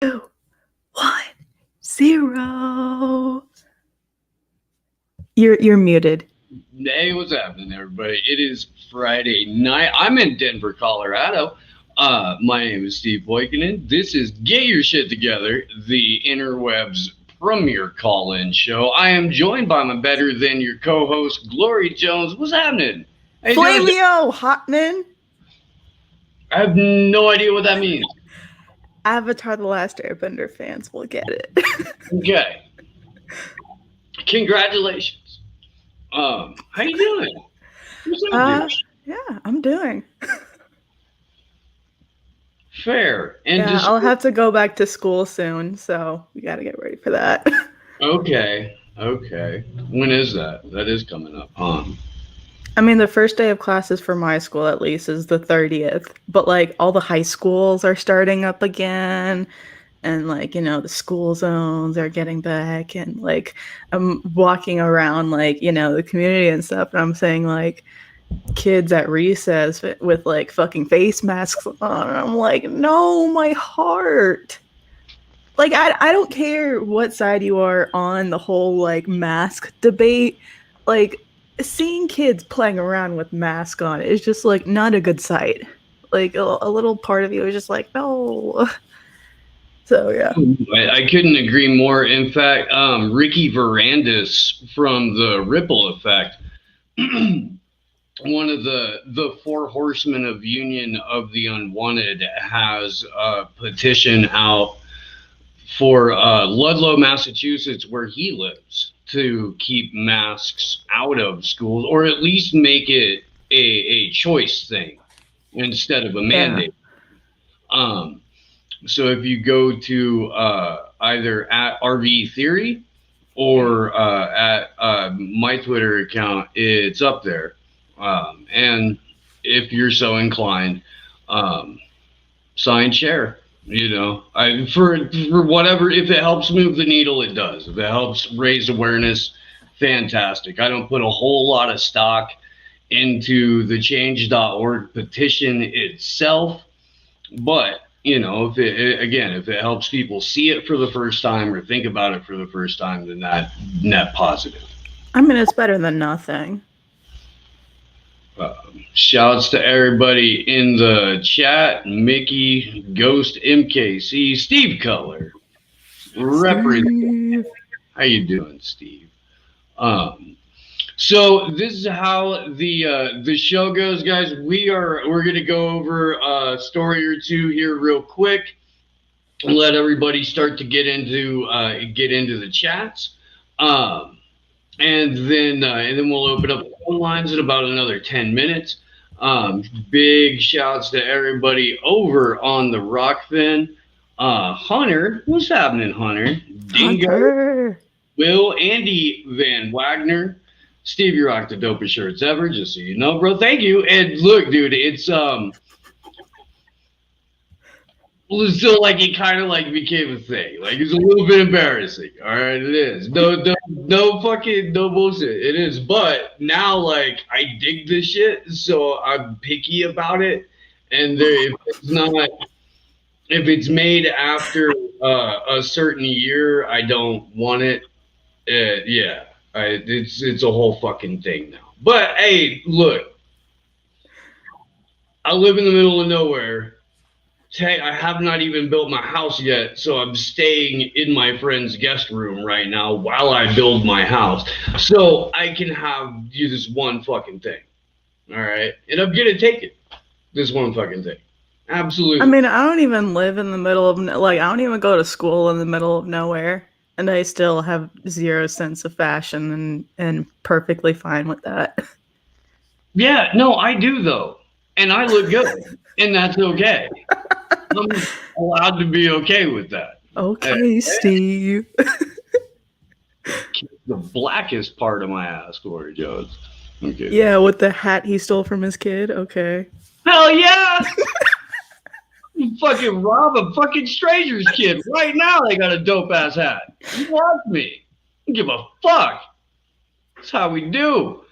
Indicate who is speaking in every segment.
Speaker 1: 1-0. You're muted.
Speaker 2: Hey, what's happening, everybody? It is Friday night. I'm in Denver, Colorado. My name is Steve Boykinen. This is Get Your Shit Together, the interwebs premier call-in show. I am joined by my better than your co-host, Glory Jones. What's happening?
Speaker 1: Flameo Hotman.
Speaker 2: I have no idea what that means.
Speaker 1: Avatar: The Last Airbender fans will get it.
Speaker 2: Okay. Congratulations. How you doing?
Speaker 1: Yeah, I'm doing.
Speaker 2: Fair. And
Speaker 1: yeah, I'll have to go back to school soon, so we got to get ready for that.
Speaker 2: Okay. When is that? That is coming up, huh?
Speaker 1: I mean, the first day of classes for my school, at least, is the 30th. But, like, all the high schools are starting up again. And, like, you know, the school zones are getting back. And, like, I'm walking around, like, you know, the community and stuff. And I'm saying, like, kids at recess with, like, fucking face masks on. And I'm like, no, my heart. Like, I don't care what side you are on the whole, like, mask debate. Like, seeing kids playing around with masks on is just, like, not a good sight. Like, a little part of you is just like, no. So, yeah.
Speaker 2: I couldn't agree more. In fact, Ricky Varandas from the Ripple Effect, one of the four horsemen of Union of the Unwanted, has a petition out for Ludlow, Massachusetts, where he lives, to keep masks out of schools, or at least make it a choice thing instead of a mandate. Yeah. So if you go to either at RV Theory or at my Twitter account, it's up there. And if you're so inclined, sign share. You know, for whatever, if it helps move the needle, it does. If it helps raise awareness, fantastic. I don't put a whole lot of stock into the change.org petition itself, but you know, if it helps people see it for the first time or think about it for the first time, then that net positive.
Speaker 1: I mean, it's better than nothing.
Speaker 2: Shouts to everybody in the chat: Mickey, Ghost, MKC, Steve Cutler, represent. How you doing, Steve? So this is how the show goes, guys. We're gonna go over a story or two here real quick and let everybody start to get into the chats. And then we'll open up the phone lines in about another 10 minutes. Big shouts to everybody over on the Rockfin. Hunter, what's happening, Hunter? Dingo, Will, Andy Van Wagner, Steve, you rock the dopest shirts ever, just so you know, bro. Thank you. And look, dude, it's so like it kind of like became a thing. Like it's a little bit embarrassing. All right, it is. No bullshit. It is. But now, like, I dig this shit, so I'm picky about it. And if it's made after a certain year, I don't want it. Yeah, it's a whole fucking thing now. But hey, look, I live in the middle of nowhere. I have not even built my house yet, so I'm staying in my friend's guest room right now while I build my house. So I can do this one fucking thing. All right? And I'm going to take it. This one fucking thing. Absolutely.
Speaker 1: I mean, I don't even live in the middle of, I don't even go to school in the middle of nowhere. And I still have zero sense of fashion and perfectly fine with that.
Speaker 2: Yeah, no, I do, though. And I look good. And that's okay. I'm allowed to be okay with that.
Speaker 1: Okay, Steve.
Speaker 2: The blackest part of my ass, Corey Jones. Okay.
Speaker 1: Yeah, with the hat he stole from his kid. Okay.
Speaker 2: Hell yeah! You fucking rob a fucking stranger's kid right now. They got a dope ass hat. You want me? I don't give a fuck. That's how we do.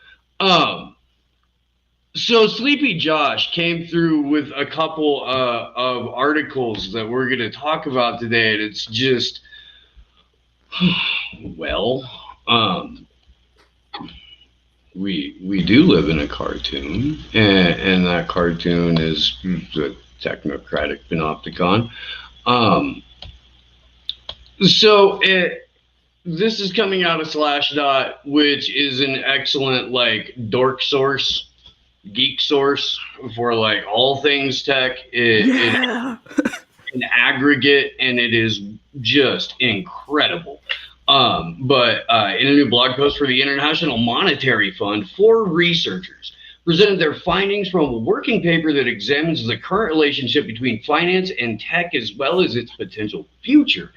Speaker 2: So Sleepy Josh came through with a couple of articles that we're going to talk about today, and it's just well, um, we do live in a cartoon, and that cartoon is the technocratic panopticon. Um, so this is coming out of Slashdot, which is an excellent like dork source, geek source for like all things tech
Speaker 1: Yeah.
Speaker 2: in aggregate, and it is just incredible. But in a new blog post for the International Monetary Fund, 4 researchers presented their findings from a working paper that examines the current relationship between finance and tech as well as its potential future.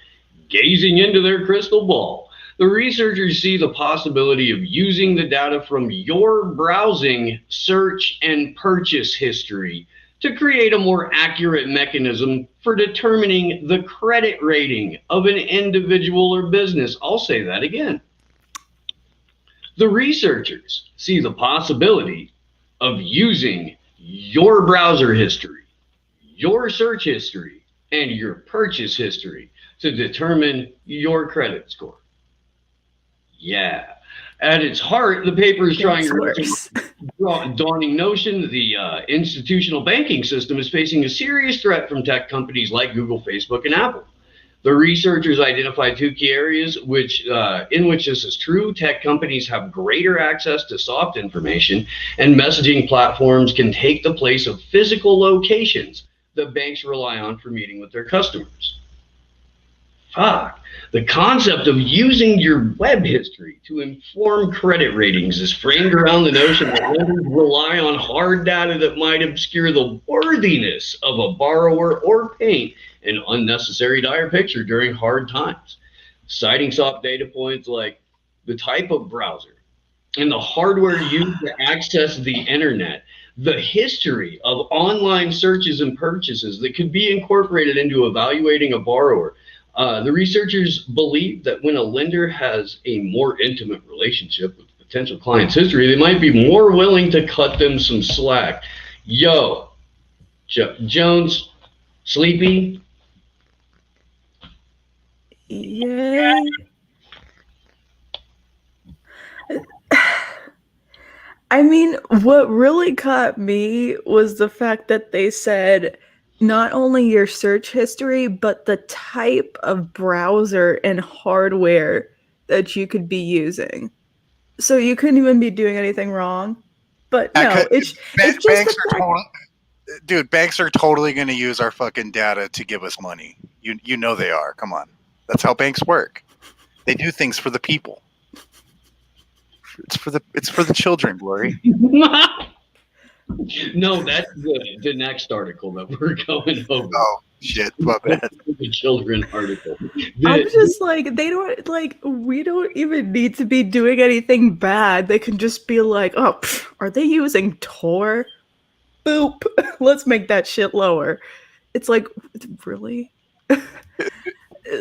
Speaker 2: Gazing into their crystal ball, the researchers see the possibility of using the data from your browsing, search, and purchase history to create a more accurate mechanism for determining the credit rating of an individual or business. I'll say that again. The researchers see the possibility of using your browser history, your search history, and your purchase history to determine your credit score. Yeah. At its heart, the paper is trying
Speaker 1: It's
Speaker 2: to
Speaker 1: worse.
Speaker 2: draw a dawning notion that the institutional banking system is facing a serious threat from tech companies like Google, Facebook, and Apple. The researchers identified 2 key areas in which this is true. Tech companies have greater access to soft information, and messaging platforms can take the place of physical locations that banks rely on for meeting with their customers. Fuck. The concept of using your web history to inform credit ratings is framed around the notion that lenders rely on hard data that might obscure the worthiness of a borrower or paint an unnecessary dire picture during hard times. Citing soft data points like the type of browser and the hardware used to access the internet, the history of online searches and purchases that could be incorporated into evaluating a borrower. The researchers believe that when a lender has a more intimate relationship with potential clients' history, they might be more willing to cut them some slack. Yo, Jones, Sleepy.
Speaker 1: Yay. I mean, what really caught me was the fact that they said not only your search history, but the type of browser and hardware that you could be using. So you couldn't even be doing anything wrong. But no, it's just
Speaker 3: Banks
Speaker 1: the
Speaker 3: are
Speaker 1: fact.
Speaker 3: dude. Banks are totally going to use our fucking data to give us money. You know they are. Come on, that's how banks work. They do things for the people. It's for the children, Blurry.
Speaker 2: No, that's the next article that we're going over.
Speaker 3: Oh shit, my bad.
Speaker 2: The children article.
Speaker 1: I'm just like, they don't, like, we don't even need to be doing anything bad. They can just be like, oh, are they using Tor? Boop. Let's make that shit lower. It's like, really?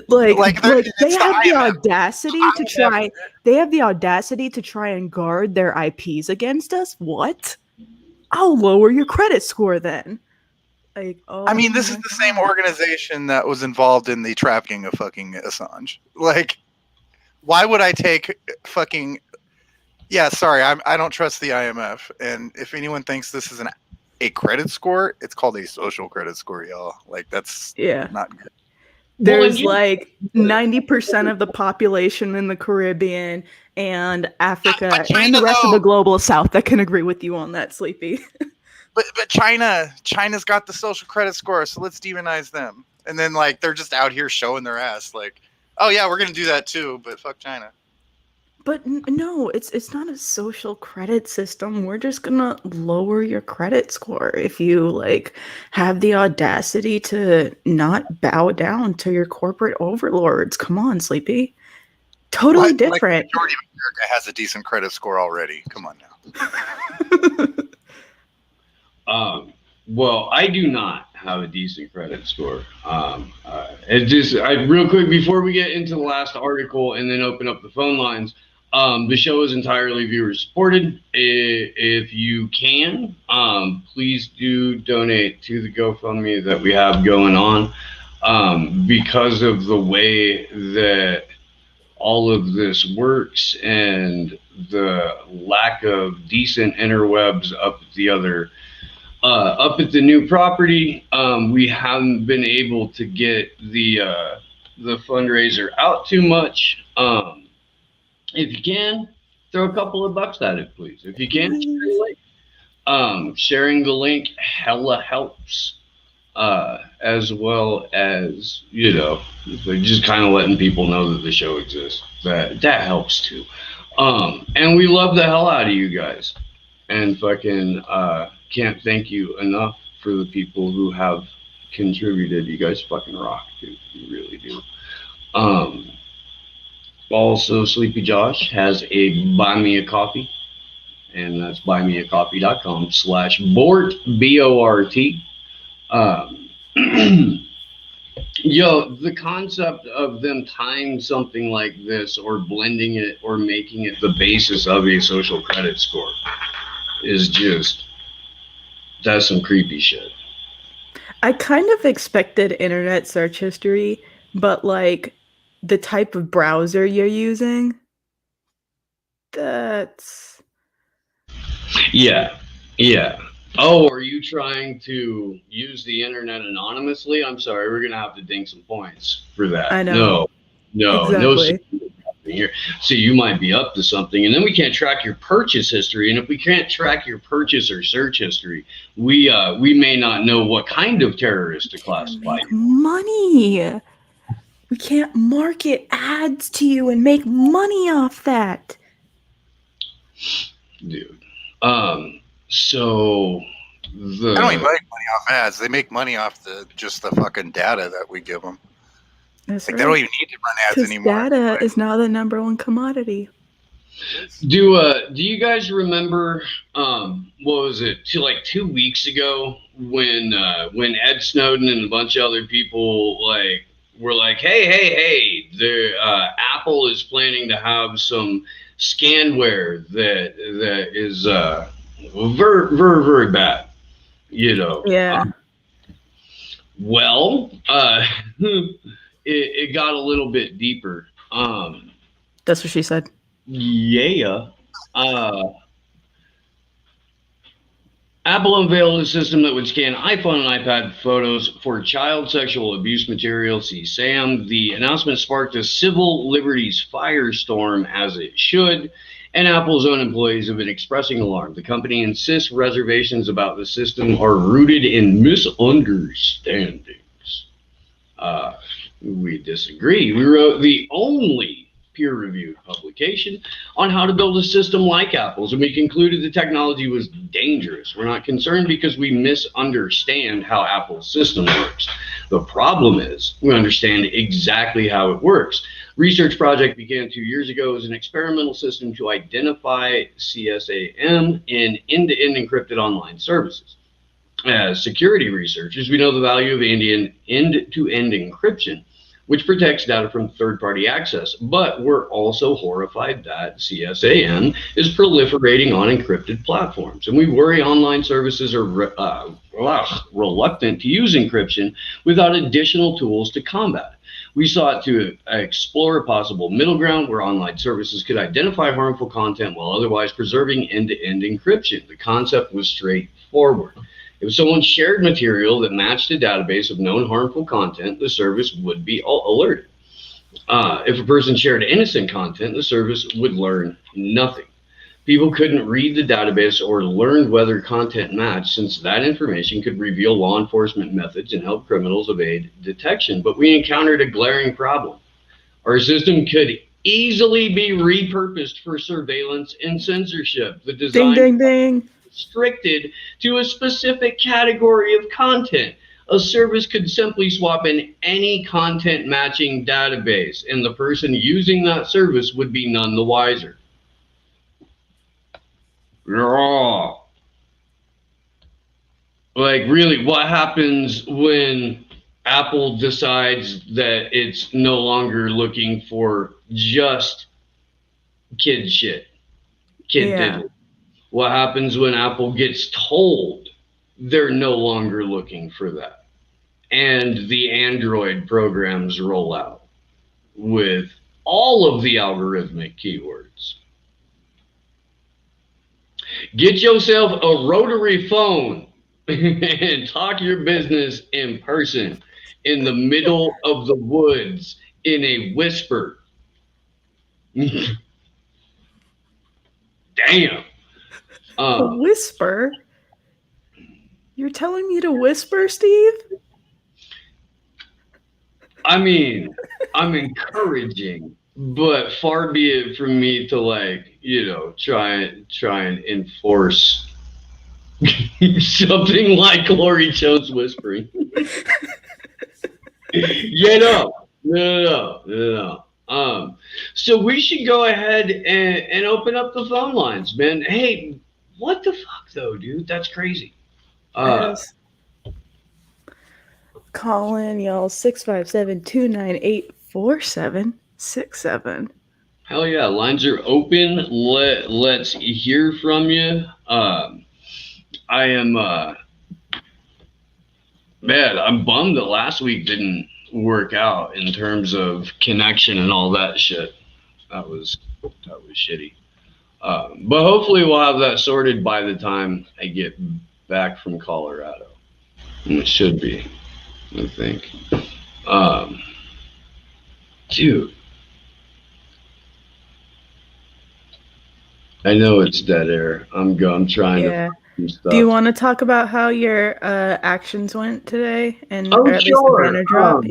Speaker 1: like they have the audacity to try. They have the audacity to try and guard their IPs against us. What? I'll lower your credit score then. Like, oh,
Speaker 3: I mean, this is the same organization that was involved in the trafficking of fucking Assange. Like, why would I take fucking? Yeah, sorry, I don't trust the IMF. And if anyone thinks this is a credit score, it's called a social credit score, y'all. Like, that's not good.
Speaker 1: There's like 90% of the population in the Caribbean and Africa
Speaker 3: China,
Speaker 1: and the rest of the global South that can agree with you on that, Sleepy.
Speaker 3: But China's got the social credit score, so let's demonize them. And then like they're just out here showing their ass, like, oh yeah, we're gonna do that too, but fuck China.
Speaker 1: But no, it's not a social credit system. We're just gonna lower your credit score if you like have the audacity to not bow down to your corporate overlords. Come on, Sleepy. Totally different.
Speaker 3: Like the majority of America has a decent credit score already. Come on now.
Speaker 2: Well, I do not have a decent credit score. Real quick before we get into the last article and then open up the phone lines. The show is entirely viewer supported. If you can, please do donate to the GoFundMe that we have going on. Because of the way that all of this works and the lack of decent interwebs up at the new property, we haven't been able to get the fundraiser out too much. If you can, throw a couple of bucks at it, please. If you can, share the link. Sharing the link hella helps. As well as, just kind of letting people know that the show exists. That helps too. And we love the hell out of you guys. And fucking can't thank you enough for the people who have contributed. You guys fucking rock, dude. You really do. Also, Sleepy Josh has a Buy Me a Coffee, and that's buymeacoffee.com/Bort, B-O-R-T. Yo, the concept of them tying something like this or blending it or making it the basis of a social credit score is that's some creepy shit.
Speaker 1: I kind of expected internet search history, but like the type of browser you're using, that's...
Speaker 2: Yeah. Oh, are you trying to use the internet anonymously? I'm sorry, we're gonna have to ding some points for that.
Speaker 1: I know.
Speaker 2: No.
Speaker 1: Exactly.
Speaker 2: Here. So you might be up to something, and then we can't track your purchase history. And if we can't track your purchase or search history, we may not know what kind of terrorist to classify.
Speaker 1: Make money. We can't market ads to you and make money off that.
Speaker 2: Dude. So
Speaker 3: I don't even make money off ads. They make money off just the fucking data that we give them.
Speaker 1: That's right.
Speaker 3: They don't even need to run ads anymore.
Speaker 1: Data is now the #1 commodity.
Speaker 2: Do you guys remember what was it, 2 weeks ago when Ed Snowden and a bunch of other people were like, hey, Apple is planning to have some scanware that is very, very, very bad,
Speaker 1: Yeah.
Speaker 2: Well, it got a little bit deeper.
Speaker 1: That's what she said.
Speaker 2: Yeah. Apple unveiled a system that would scan iPhone and iPad photos for child sexual abuse material. See Sam. The announcement sparked a civil liberties firestorm, as it should, and Apple's own employees have been expressing alarm. The company insists reservations about the system are rooted in misunderstandings. We disagree. We wrote the only peer-reviewed publication on how to build a system like Apple's, and we concluded the technology was dangerous. We're not concerned because we misunderstand how Apple's system works. The problem is we understand exactly how it works. Research project began 2 years ago as an experimental system to identify CSAM in end-to-end encrypted online services. As security researchers, we know the value of end-to-end encryption, which protects data from third-party access. But we're also horrified that CSAM is proliferating on encrypted platforms. And we worry online services are reluctant to use encryption without additional tools to combat it. We sought to explore a possible middle ground where online services could identify harmful content while otherwise preserving end-to-end encryption. The concept was straightforward. If someone shared material that matched a database of known harmful content, the service would be alerted. If a person shared innocent content, the service would learn nothing. People couldn't read the database or learn whether content matched, since that information could reveal law enforcement methods and help criminals evade detection. But we encountered a glaring problem. Our system could easily be repurposed for surveillance and censorship. The design
Speaker 1: Ding, ding, ding.
Speaker 2: restricted to a specific category of content. A service could simply swap in any content matching database, and the person using that service would be none the wiser. Like, really, what happens when Apple decides that it's no longer looking for just kid shit. Kid
Speaker 1: Yeah.
Speaker 2: diddly. What happens when Apple gets told they're no longer looking for that? And the Android programs roll out with all of the algorithmic keywords. Get yourself a rotary phone and talk your business in person in the middle of the woods in a whisper. Damn.
Speaker 1: A whisper? You're telling me to whisper, Steve?
Speaker 2: I mean, I'm encouraging, but far be it from me to like, try and enforce something like Lori Jones whispering. No. So we should go ahead and open up the phone lines, man. Hey, what the fuck though, dude? That's crazy.
Speaker 1: Yes. Call in, y'all, 657-298-4767.
Speaker 2: Hell yeah, lines are open. Let's hear from you. I am man, I'm bummed that last week didn't work out in terms of connection and all that shit. That was shitty. But hopefully we'll have that sorted by the time I get back from Colorado. And it should be, I think. Dude. I know it's dead air. I'm trying to find stuff.
Speaker 1: Do you want to talk about how your actions went today? And
Speaker 2: or
Speaker 1: at least the banner drop?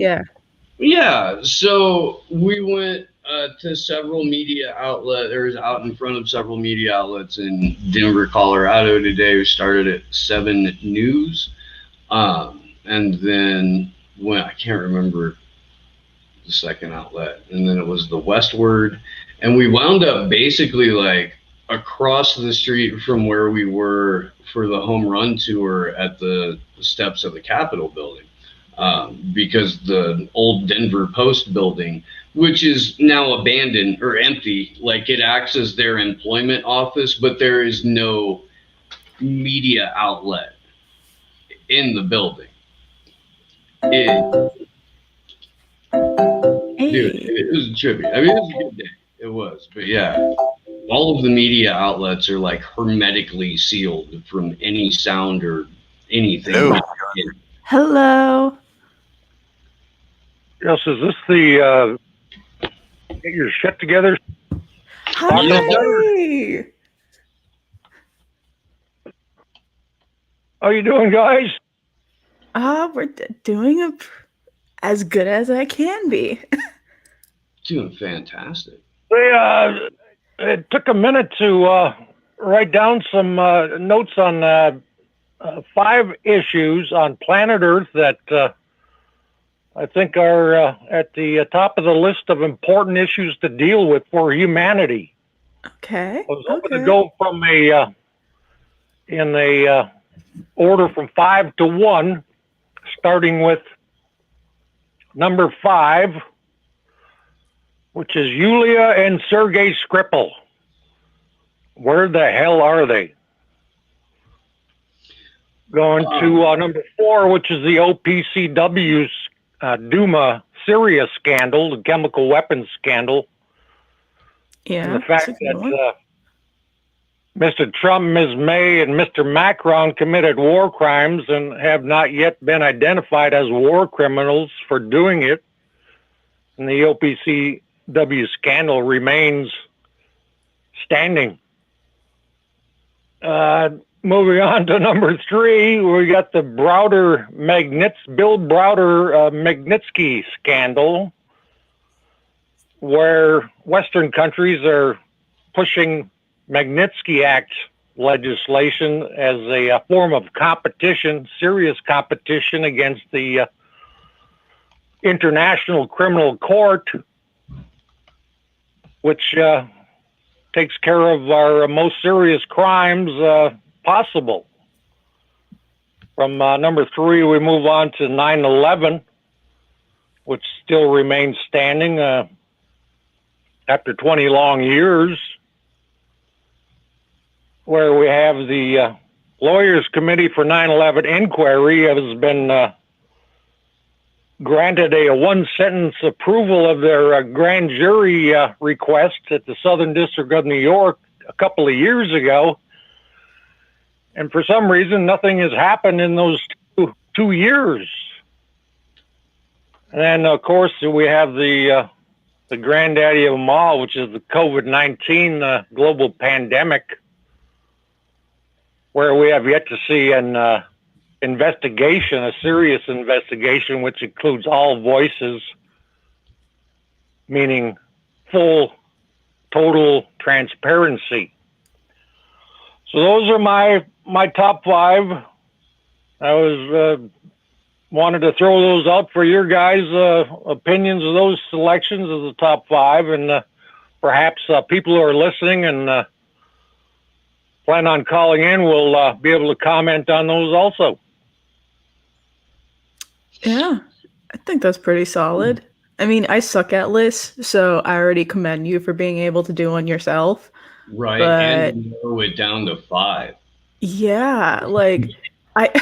Speaker 2: Yeah, so we went to several media outlets, or out in front of several media outlets in Denver, Colorado today. We started at 7 News, and then I can't remember the second outlet, and then it was the Westward, and we wound up basically like across the street from where we were for the home run tour at the steps of the Capitol building. Because the old Denver Post building, which is now abandoned or empty, like it acts as their employment office, but there is no media outlet in the building. Dude, it was trippy. I mean, it was a good day. It was, but yeah, all of the media outlets are like hermetically sealed from any sound or anything.
Speaker 1: Hello.
Speaker 4: Yes, is this the get your shit together?
Speaker 1: Hi.
Speaker 4: How you doing, guys?
Speaker 1: We're doing as good as I can be.
Speaker 2: Doing fantastic.
Speaker 4: It took a minute to write down some notes on 5 issues on planet Earth that I think are at the top of the list of important issues to deal with for humanity.
Speaker 1: Okay.
Speaker 4: I was hoping to go from in a order from 5 to 1, starting with number 5, which is Yulia and Sergei Skripal. Where the hell are they? Going to number 4, which is the OPCW's Duma Syria scandal, the chemical weapons scandal.
Speaker 1: Yeah.
Speaker 4: And the fact that Mr. Trump, Ms. May, and Mr. Macron committed war crimes and have not yet been identified as war criminals for doing it. And the OPCW scandal remains standing. Moving on to number 3, we got the Bill Browder Magnitsky scandal, where Western countries are pushing Magnitsky Act legislation as a form of competition, serious competition against the International Criminal Court, which takes care of our most serious crimes possible. From number 3, we move on to 9/11, which still remains standing. after 20 long years, where we have the Lawyers Committee for 9/11 Inquiry has been granted a one-sentence approval of their grand jury request at the Southern District of New York a couple of years ago. And for some reason, nothing has happened in those two years. And then, of course, we have the granddaddy of them all, which is the COVID-19 global pandemic, where we have yet to see an investigation, a serious investigation, which includes all voices, meaning full, total transparency. So those are my top 5. I was wanted to throw those out for your guys' opinions of those selections of the top 5, and perhaps people who are listening and plan on calling in will be able to comment on those also.
Speaker 1: Yeah, I think that's pretty solid. I mean, I suck at lists, so I already commend you for being able to do one yourself.
Speaker 2: Right,
Speaker 1: But
Speaker 2: and narrow it down to 5.
Speaker 1: yeah, like I'd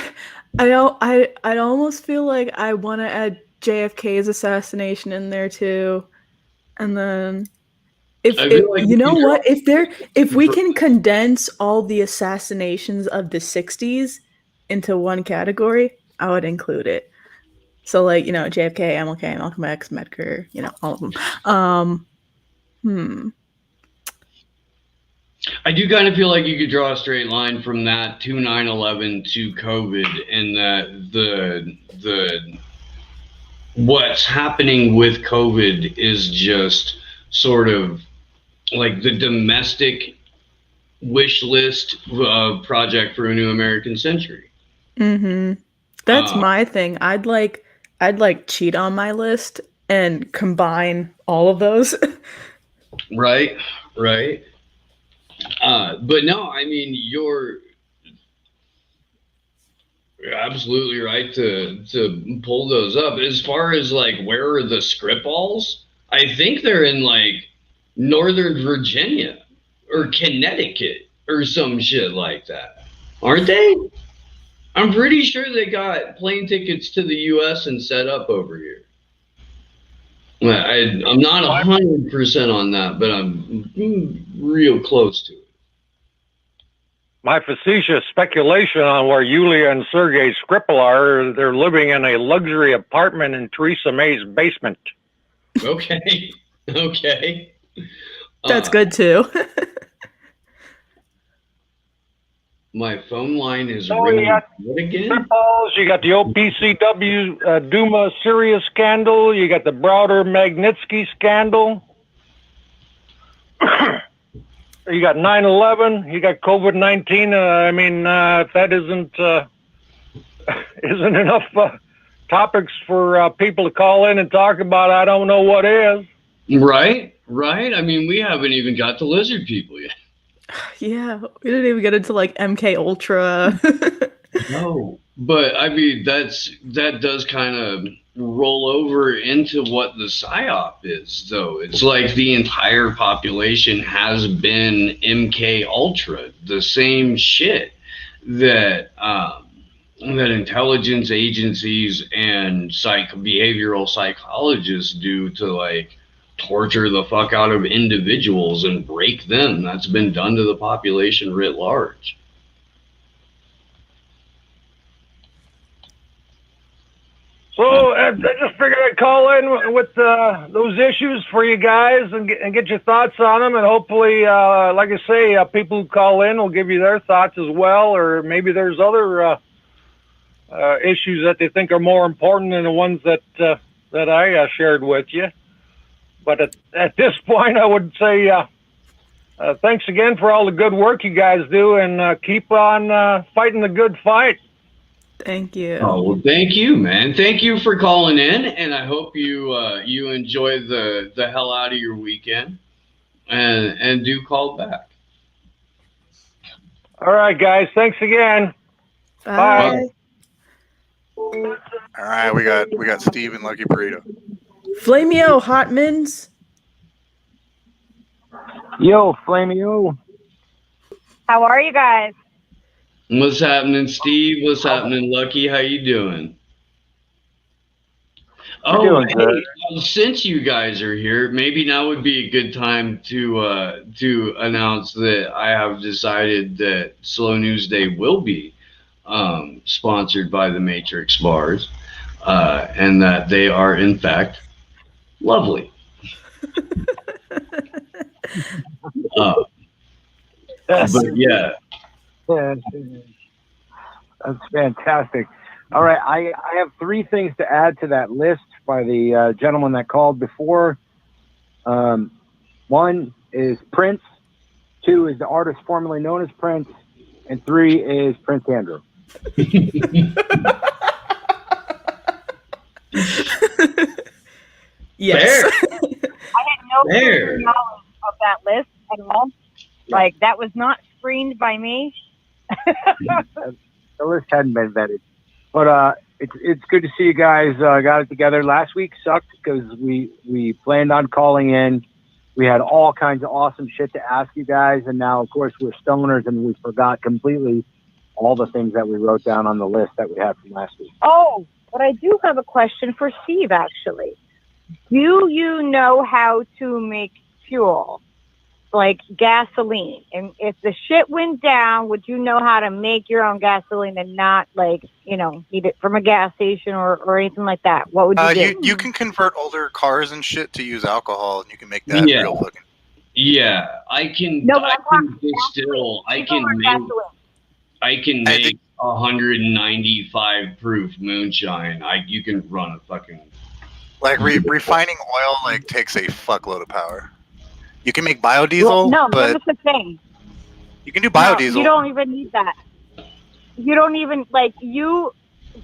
Speaker 1: almost feel like I want to add JFK's assassination in there too. And then if
Speaker 2: I feel like
Speaker 1: you know what, if we can condense all the assassinations of the 60s into one category, I would include it. So like, you know, JFK, MLK, Malcolm X, Medgar, you know, all of them.
Speaker 2: I do kind of feel like you could draw a straight line from that to 9/11 to COVID, and that the what's happening with COVID is just sort of like the domestic wish list project for a new American century.
Speaker 1: That's my thing. I'd like cheat on my list and combine all of those.
Speaker 2: Right. But no, I mean, you're absolutely right to pull those up. As far as like where are the script balls, I think they're in like Northern Virginia or Connecticut or some shit like that, aren't they? I'm pretty sure they got plane tickets to the U.S. and set up over here. I'm not 100% on that, but I'm real close to it.
Speaker 4: My facetious speculation on where Yulia and Sergei Skripal are, they're living in a luxury apartment in Theresa May's basement.
Speaker 2: Okay.
Speaker 1: That's good too.
Speaker 2: My phone line is ringing. What again?
Speaker 4: Skripals, you got the OPCW Duma Syria scandal. You got the Browder Magnitsky scandal. You got 9/11. You got COVID-19. I mean, if that isn't enough topics for people to call in and talk about, I don't know what is.
Speaker 2: Right. I mean, we haven't even got the lizard people yet.
Speaker 1: Yeah, we didn't even get into like MK Ultra.
Speaker 2: No, but I mean that does kind of roll over into what the PSYOP is, though. It's like the entire population has been MK Ultra, the same shit that that intelligence agencies and behavioral psychologists do to like torture the fuck out of individuals and break them. That's been done to the population writ large.
Speaker 4: So I just figured I'd call in with those issues for you guys and get your thoughts on them, and hopefully, like I say, people who call in will give you their thoughts as well, or maybe there's other issues that they think are more important than the ones that I shared with you. But at this point, I would say thanks again for all the good work you guys do, and keep on fighting the good fight.
Speaker 1: Thank you.
Speaker 2: Oh, well, thank you, man. Thank you for calling in, and I hope you enjoy the hell out of your weekend, and do call back.
Speaker 4: All right, guys. Thanks again.
Speaker 1: Bye.
Speaker 3: All right, we got Steve and Lucky Burrito.
Speaker 1: Flameo Hotmans.
Speaker 5: Yo, Flamio.
Speaker 6: How are you guys?
Speaker 2: What's happening, Steve? What's happening, Lucky? How you doing? Oh,
Speaker 5: Doing
Speaker 2: hey,
Speaker 5: good.
Speaker 2: since you guys are here, maybe now would be a good time to announce that I have decided that Slow News Day will be sponsored by the Matrix Bars, and that they are in fact lovely.
Speaker 5: That's,
Speaker 2: But yeah,
Speaker 5: that's fantastic. All right, I have 3 things to add to that list by the gentleman that called before. 1 is Prince. 2 is the artist formerly known as Prince. And 3 is Prince Andrew.
Speaker 1: Yes.
Speaker 2: fair,
Speaker 6: I had no
Speaker 2: fair.
Speaker 6: knowledge of that list at all. Like, that was not screened by me.
Speaker 5: The list hadn't been vetted. But it's good to see you guys got it together. Last week sucked because we planned on calling in. We had all kinds of awesome shit to ask you guys. And now, of course, we're stoners and we forgot completely all the things that we wrote down on the list that we had from last week.
Speaker 6: Oh, but I do have a question for Steve, actually. Do you know how to make fuel? Like gasoline? And if the shit went down, would you know how to make your own gasoline and not, like, you know, eat it from a gas station or anything like that? What would you do?
Speaker 3: You can convert older cars and shit to use alcohol, and you can make that
Speaker 2: Yeah.
Speaker 3: real fucking.
Speaker 2: Yeah, I can.
Speaker 6: No,
Speaker 2: I
Speaker 6: I'm
Speaker 2: can
Speaker 6: talking
Speaker 2: distill. I
Speaker 6: Diesel
Speaker 2: can
Speaker 6: or
Speaker 2: make.
Speaker 6: gasoline?
Speaker 2: I can
Speaker 3: I
Speaker 2: make
Speaker 3: think-
Speaker 2: 195 proof moonshine. You can run a fucking.
Speaker 3: Like refining oil like takes a fuckload of power. You can make biodiesel,
Speaker 6: Well, no,
Speaker 3: but
Speaker 6: that's the thing.
Speaker 3: you can do
Speaker 6: No,
Speaker 3: biodiesel.
Speaker 6: you don't even need that. You don't even, like,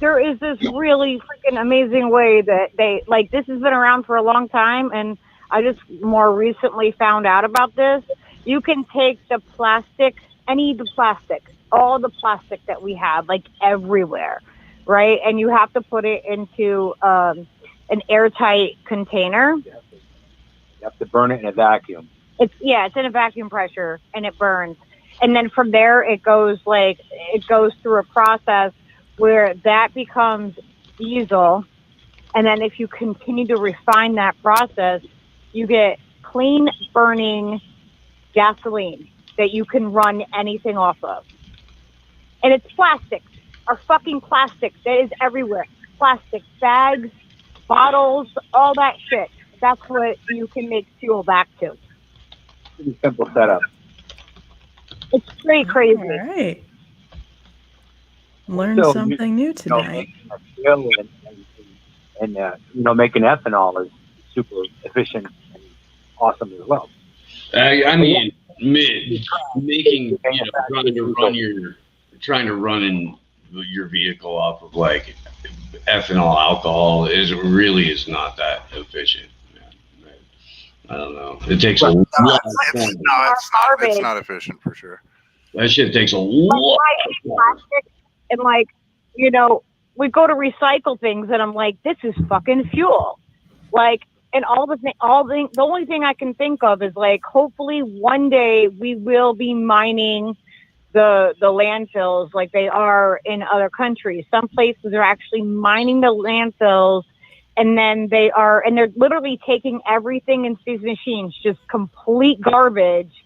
Speaker 6: there is this really freaking amazing way that they, like, this has been around for a long time, and I just more recently found out about this. You can take the plastic, all the plastic that we have, like, everywhere, right? And you have to put it into an airtight container.
Speaker 5: You have to burn it in a vacuum.
Speaker 6: It's in a vacuum pressure and it burns. And then from there it goes through a process where that becomes diesel. And then if you continue to refine that process, you get clean burning gasoline that you can run anything off of. And it's plastic. Our fucking plastic that is everywhere. Plastic bags, bottles, all that shit. That's what you can make fuel back to.
Speaker 5: Pretty simple setup.
Speaker 6: It's pretty crazy.
Speaker 1: All right. Learned
Speaker 5: So,
Speaker 1: something new
Speaker 5: You know,
Speaker 1: tonight.
Speaker 5: making a fuel and making ethanol is super efficient and awesome as well.
Speaker 2: I mean, making trying to run in your vehicle off of like ethanol alcohol is not that efficient. I don't know. It takes a lot.
Speaker 3: It's not efficient for sure.
Speaker 2: That shit takes a lot.
Speaker 6: Plastic and, like, you know, we go to recycle things and I'm like, this is fucking fuel. Like, and the only thing I can think of is, like, hopefully one day we will be mining the landfills like they are in other countries. Some places are actually mining the landfills, and then they're literally taking everything into these machines, just complete garbage.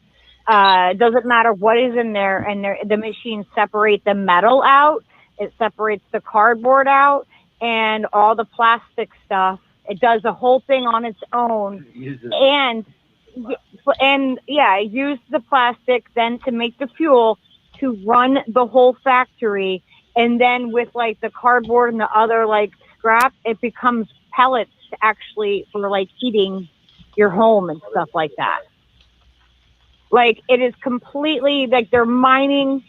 Speaker 6: It doesn't matter what is in there, and the machines separate the metal out, it separates the cardboard out, and all the plastic stuff. It does the whole thing on its own, and use the plastic then to make the fuel to run the whole factory, and then with, like, the cardboard and the other, like, scrap, it becomes pellets actually for, like, heating your home and stuff like that. Like, it is completely, like, they're mining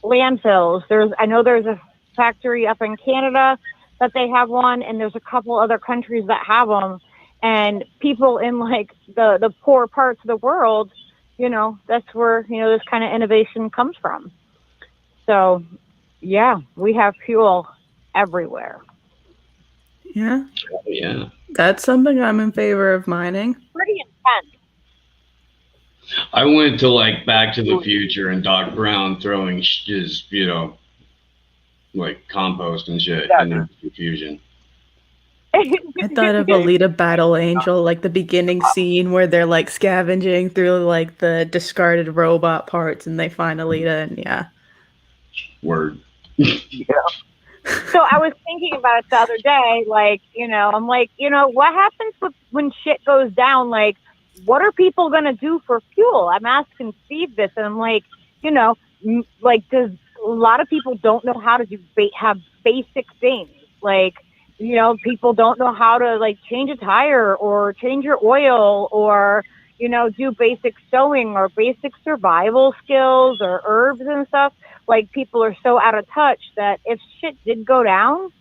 Speaker 6: landfills. I know there's a factory up in Canada that they have one, and there's a couple other countries that have them. And people in, like, the poor parts of the world, you know, that's where, you know, this kind of innovation comes from. So, yeah, we have fuel everywhere.
Speaker 1: Yeah.
Speaker 2: Yeah.
Speaker 1: That's something I'm in favor of mining.
Speaker 6: Pretty intense.
Speaker 2: I went to like Back to the Future and Doc Brown throwing his, like compost and shit
Speaker 5: Yeah,
Speaker 2: in the confusion.
Speaker 1: I thought of Alita Battle Angel, like the beginning scene where they're like scavenging through like the discarded robot parts and they find Alita, and yeah.
Speaker 2: Word.
Speaker 6: So I was thinking about it the other day, like, I'm like, what happens when shit goes down? Like, what are people going to do for fuel? I'm asking Steve this, and I'm like, like, does a lot of people don't know how to have basic things? Like, people don't know how to like change a tire or change your oil or, do basic sewing or basic survival skills or herbs and stuff. Like, people are so out of touch that if shit did go down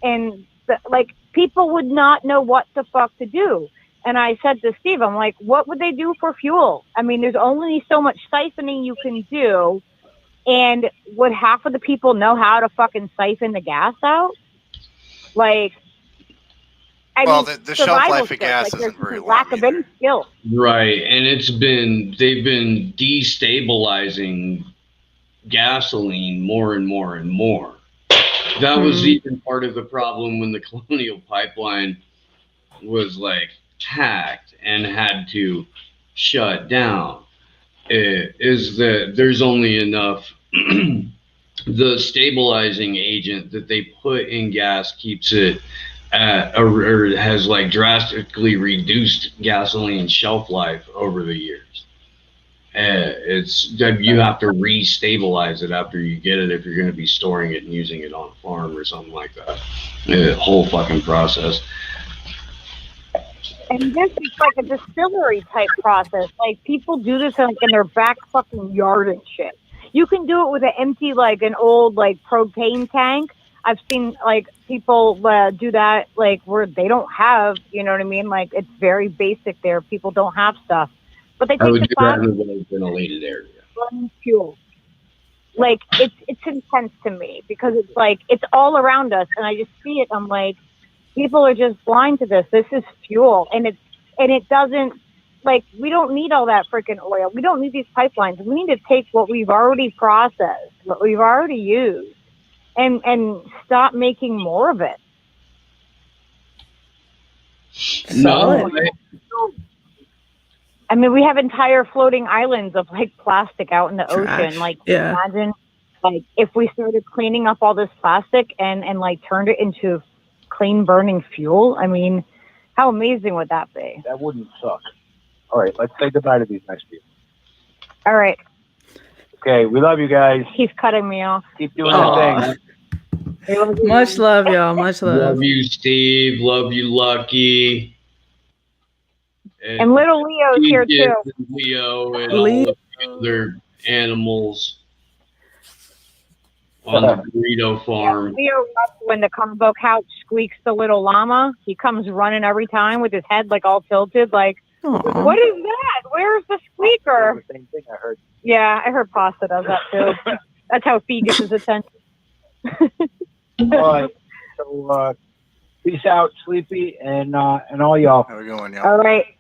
Speaker 6: and like people would not know what the fuck to do. And I said to Steve, I'm like, what would they do for fuel? I mean, there's only so much siphoning you can do. And would half of the people know how to fucking siphon the gas out? Like,
Speaker 3: the shelf life of gas isn't very long.
Speaker 6: Lack of any skill.
Speaker 2: Right, and they've been destabilizing gasoline more and more and more. That was even part of the problem when the Colonial Pipeline was like hacked and had to shut down. Is that there's only enough the stabilizing agent that they put in gas keeps it or has like drastically reduced gasoline shelf life over the years. It's you have to re-stabilize it after you get it if you're going to be storing it and using it on a farm or something like that. The whole fucking process.
Speaker 6: And this is like a distillery type process. Like, people do this in their back fucking yard and shit. You can do it with an empty, like an old like propane tank. I've seen like people do that, like where they don't have, you know what I mean? Like, it's very basic there. People don't have stuff, but they take the bottom
Speaker 2: in a ventilated area.
Speaker 6: Fuel. Like, it's intense to me because it's like it's all around us, and I just see it. I'm like, people are just blind to this. This is fuel, and it doesn't, like, we don't need all that freaking oil. We don't need these pipelines. We need to take what we've already processed, what we've already used, and stop making more of it.
Speaker 2: No,
Speaker 6: I mean, we have entire floating islands of like plastic out in the ocean. Like,
Speaker 1: yeah.
Speaker 6: Imagine like if we started cleaning up all this plastic and like turned it into clean burning fuel. I mean, how amazing would that be?
Speaker 5: That wouldn't suck. All right, let's say goodbye to these nice people.
Speaker 6: All right.
Speaker 5: Okay, we love you guys.
Speaker 6: He's cutting me off.
Speaker 5: Keep doing your thing.
Speaker 1: Much love, y'all. Much love.
Speaker 2: Love you, Steve. Love you, Lucky.
Speaker 6: And little Leo's here too.
Speaker 2: And Leo and all of the other animals on the burrito farm.
Speaker 6: Yeah, Leo, when the combo couch squeaks the little llama, he comes running every time with his head like all tilted, like,
Speaker 1: Aww.
Speaker 6: what is that? Where's the squeaker?
Speaker 5: The same thing I heard.
Speaker 6: Yeah, I heard Pasta does that too. That's how Fee gets his attention.
Speaker 5: All right. So peace out, Sleepy, and all y'all.
Speaker 3: How we going, y'all?
Speaker 6: All right.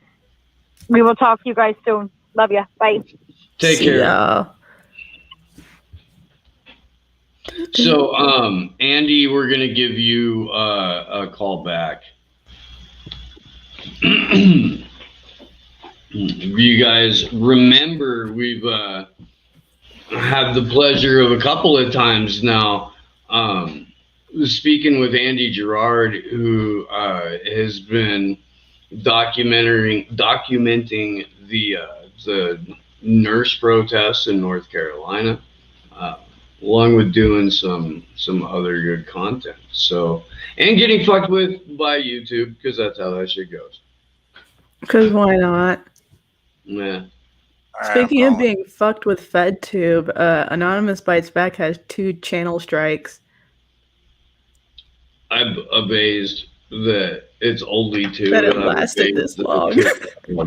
Speaker 6: We will talk to you guys soon. Love ya. Bye.
Speaker 2: Take
Speaker 1: See
Speaker 2: care.
Speaker 1: y'all.
Speaker 2: So, Andy, we're gonna give you a call back. You guys remember we've had the pleasure of a couple of times now speaking with Andy Gerard, who has been documenting the nurse protests in North Carolina, along with doing some other good content. So, and getting fucked with by YouTube, because that's how that shit goes.
Speaker 1: Because why not?
Speaker 2: Yeah.
Speaker 1: Speaking of being fucked with FedTube, Anonymous Bites Back has 2 channel strikes.
Speaker 2: I'm amazed that it's only 2.
Speaker 1: That it lasted this long.
Speaker 2: Yeah.
Speaker 1: You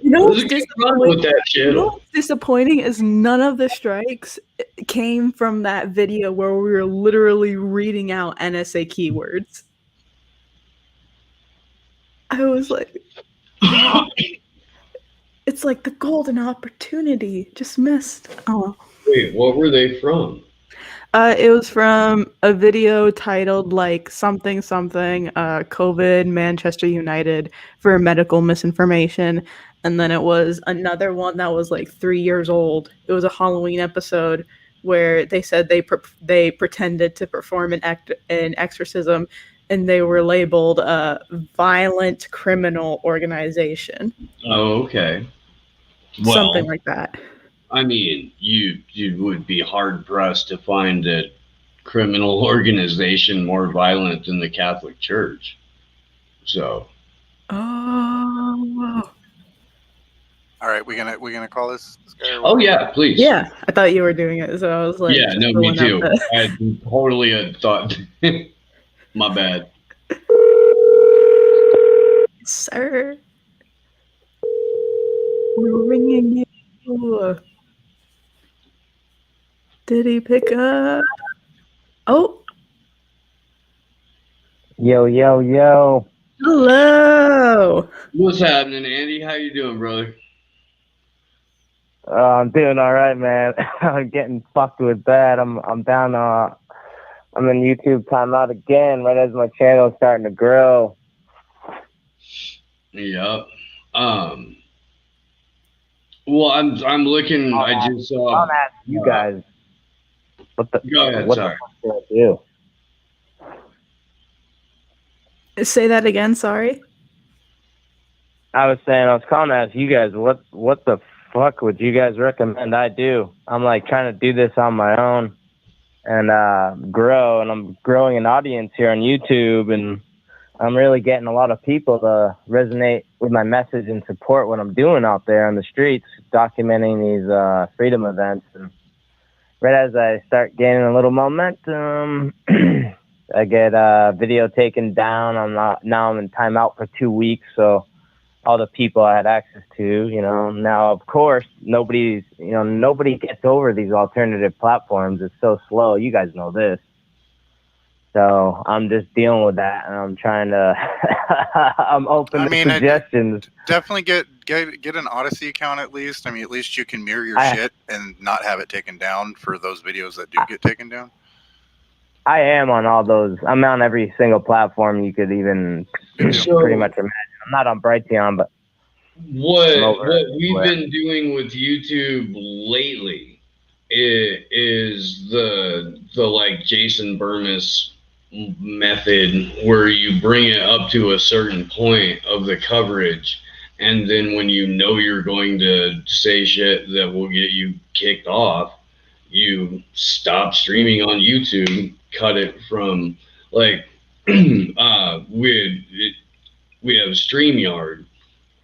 Speaker 1: know what's
Speaker 2: There's a problem with that
Speaker 1: You know
Speaker 2: channel.
Speaker 1: what's disappointing is none of the strikes came from that video where we were literally reading out NSA keywords. I was like, It's like the golden opportunity. Just missed. Oh.
Speaker 2: Wait, what were they from?
Speaker 1: It was from a video titled like something COVID Manchester United for medical misinformation, and then it was another one that was like 3 years old. It was a Halloween episode where they said they pretended to perform an exorcism, and they were labeled a violent criminal organization.
Speaker 2: Oh, okay. Well,
Speaker 1: Something like that.
Speaker 2: I mean, you would be hard pressed to find a criminal organization more violent than the Catholic Church. So.
Speaker 1: Oh.
Speaker 3: All right, we gonna call this guy?
Speaker 2: Oh yeah, please.
Speaker 1: Yeah, I thought you were doing it, so I was like,
Speaker 2: yeah, no, me too. I totally had thought. My bad.
Speaker 1: Sir, we're ringing you. Did he pick up? Oh,
Speaker 5: Yo, yo, yo.
Speaker 1: hello.
Speaker 2: What's happening, Andy? How you doing, brother?
Speaker 5: I'm doing all right, man. I'm getting fucked with that. I'm down. I'm in YouTube timeout again, right as my channel is starting to grow.
Speaker 2: Yep. Well, I'm looking. I just saw.
Speaker 5: I'll ask you guys.
Speaker 2: Go ahead.
Speaker 5: What
Speaker 2: Sorry.
Speaker 5: the fuck should I do?
Speaker 1: Say that again. Sorry.
Speaker 5: I was calling to ask you guys what the fuck would you guys recommend I do? I'm like trying to do this on my own and grow, and I'm growing an audience here on YouTube, and I'm really getting a lot of people to resonate with my message and support what I'm doing out there on the streets, documenting these freedom events. And right as I start gaining a little momentum, I get a video taken down. I'm in timeout for 2 weeks, so all the people I had access to, now of course nobody gets over these alternative platforms. It's so slow. You guys know this. So I'm just dealing with that, and I'm trying to. I'm open to suggestions.
Speaker 3: Definitely get an Odyssey account at least. I mean, at least you can mirror your shit and not have it taken down for those videos that do get taken down.
Speaker 5: I am on all those. I'm on every single platform you could even pretty much imagine. I'm not on Brighteon, but
Speaker 2: what we've been doing with YouTube lately is the like Jason Burmis method, where you bring it up to a certain point of the coverage, and then when you know you're going to say shit that will get you kicked off, you stop streaming on YouTube, cut it from like we have StreamYard,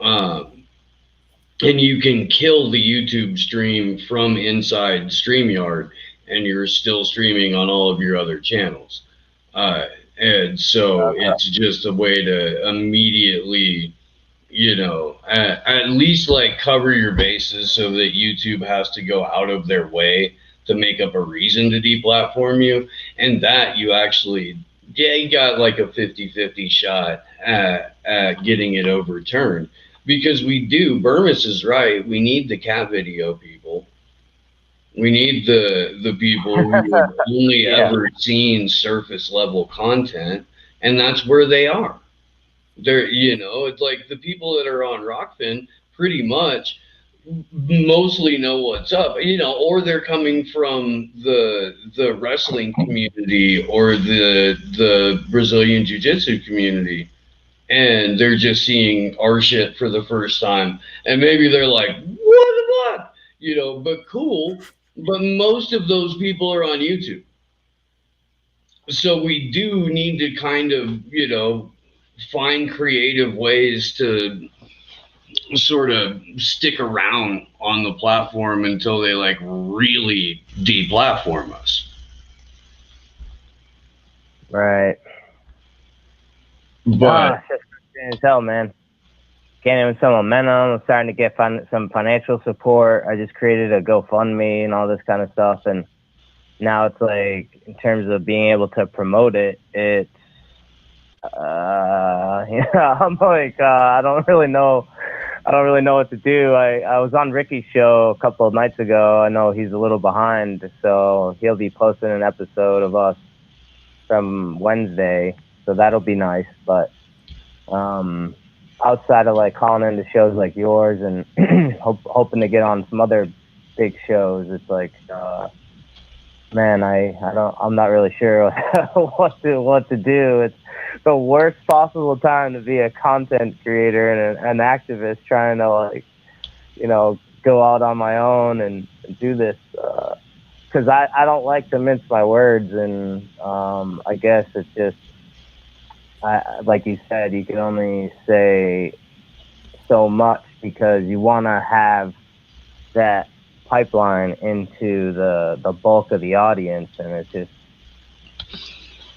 Speaker 2: and you can kill the YouTube stream from inside StreamYard, and you're still streaming on all of your other channels. And so it's just a way to immediately, at least like cover your bases so that YouTube has to go out of their way to make up a reason to deplatform you. And that you actually, you got like a 50-50 shot at getting it overturned. Because Burmis is right, we need the cat video people. We need the people who have only ever seen surface level content, and that's where they are. They're, it's like the people that are on Rockfin pretty much mostly know what's up, or they're coming from the wrestling community or the Brazilian Jiu-Jitsu community, and they're just seeing our shit for the first time, and maybe they're like, what the fuck, but cool. But most of those people are on YouTube. So we do need to kind of, find creative ways to sort of stick around on the platform until they like really deplatform us.
Speaker 5: Right.
Speaker 2: But
Speaker 5: it's hell, man. Gaining some momentum. I'm starting to get some financial support. I just created a GoFundMe and all this kind of stuff, and now it's like, in terms of being able to promote it, it's I'm like, I don't really know. I
Speaker 7: don't really know what to do. I was on Ricky's show a couple of nights ago. I know he's a little behind, so he'll be posting an episode of us from Wednesday, so that'll be nice. But outside of like calling into shows like yours and hoping to get on some other big shows, it's like, man, I'm not really sure what to do. It's the worst possible time to be a content creator and an activist trying to, like, you know, go out on my own and do this, because I don't like to mince my words, and I guess it's just, like you said, you can only say so much because you want to have that pipeline into the bulk of the audience, and it's just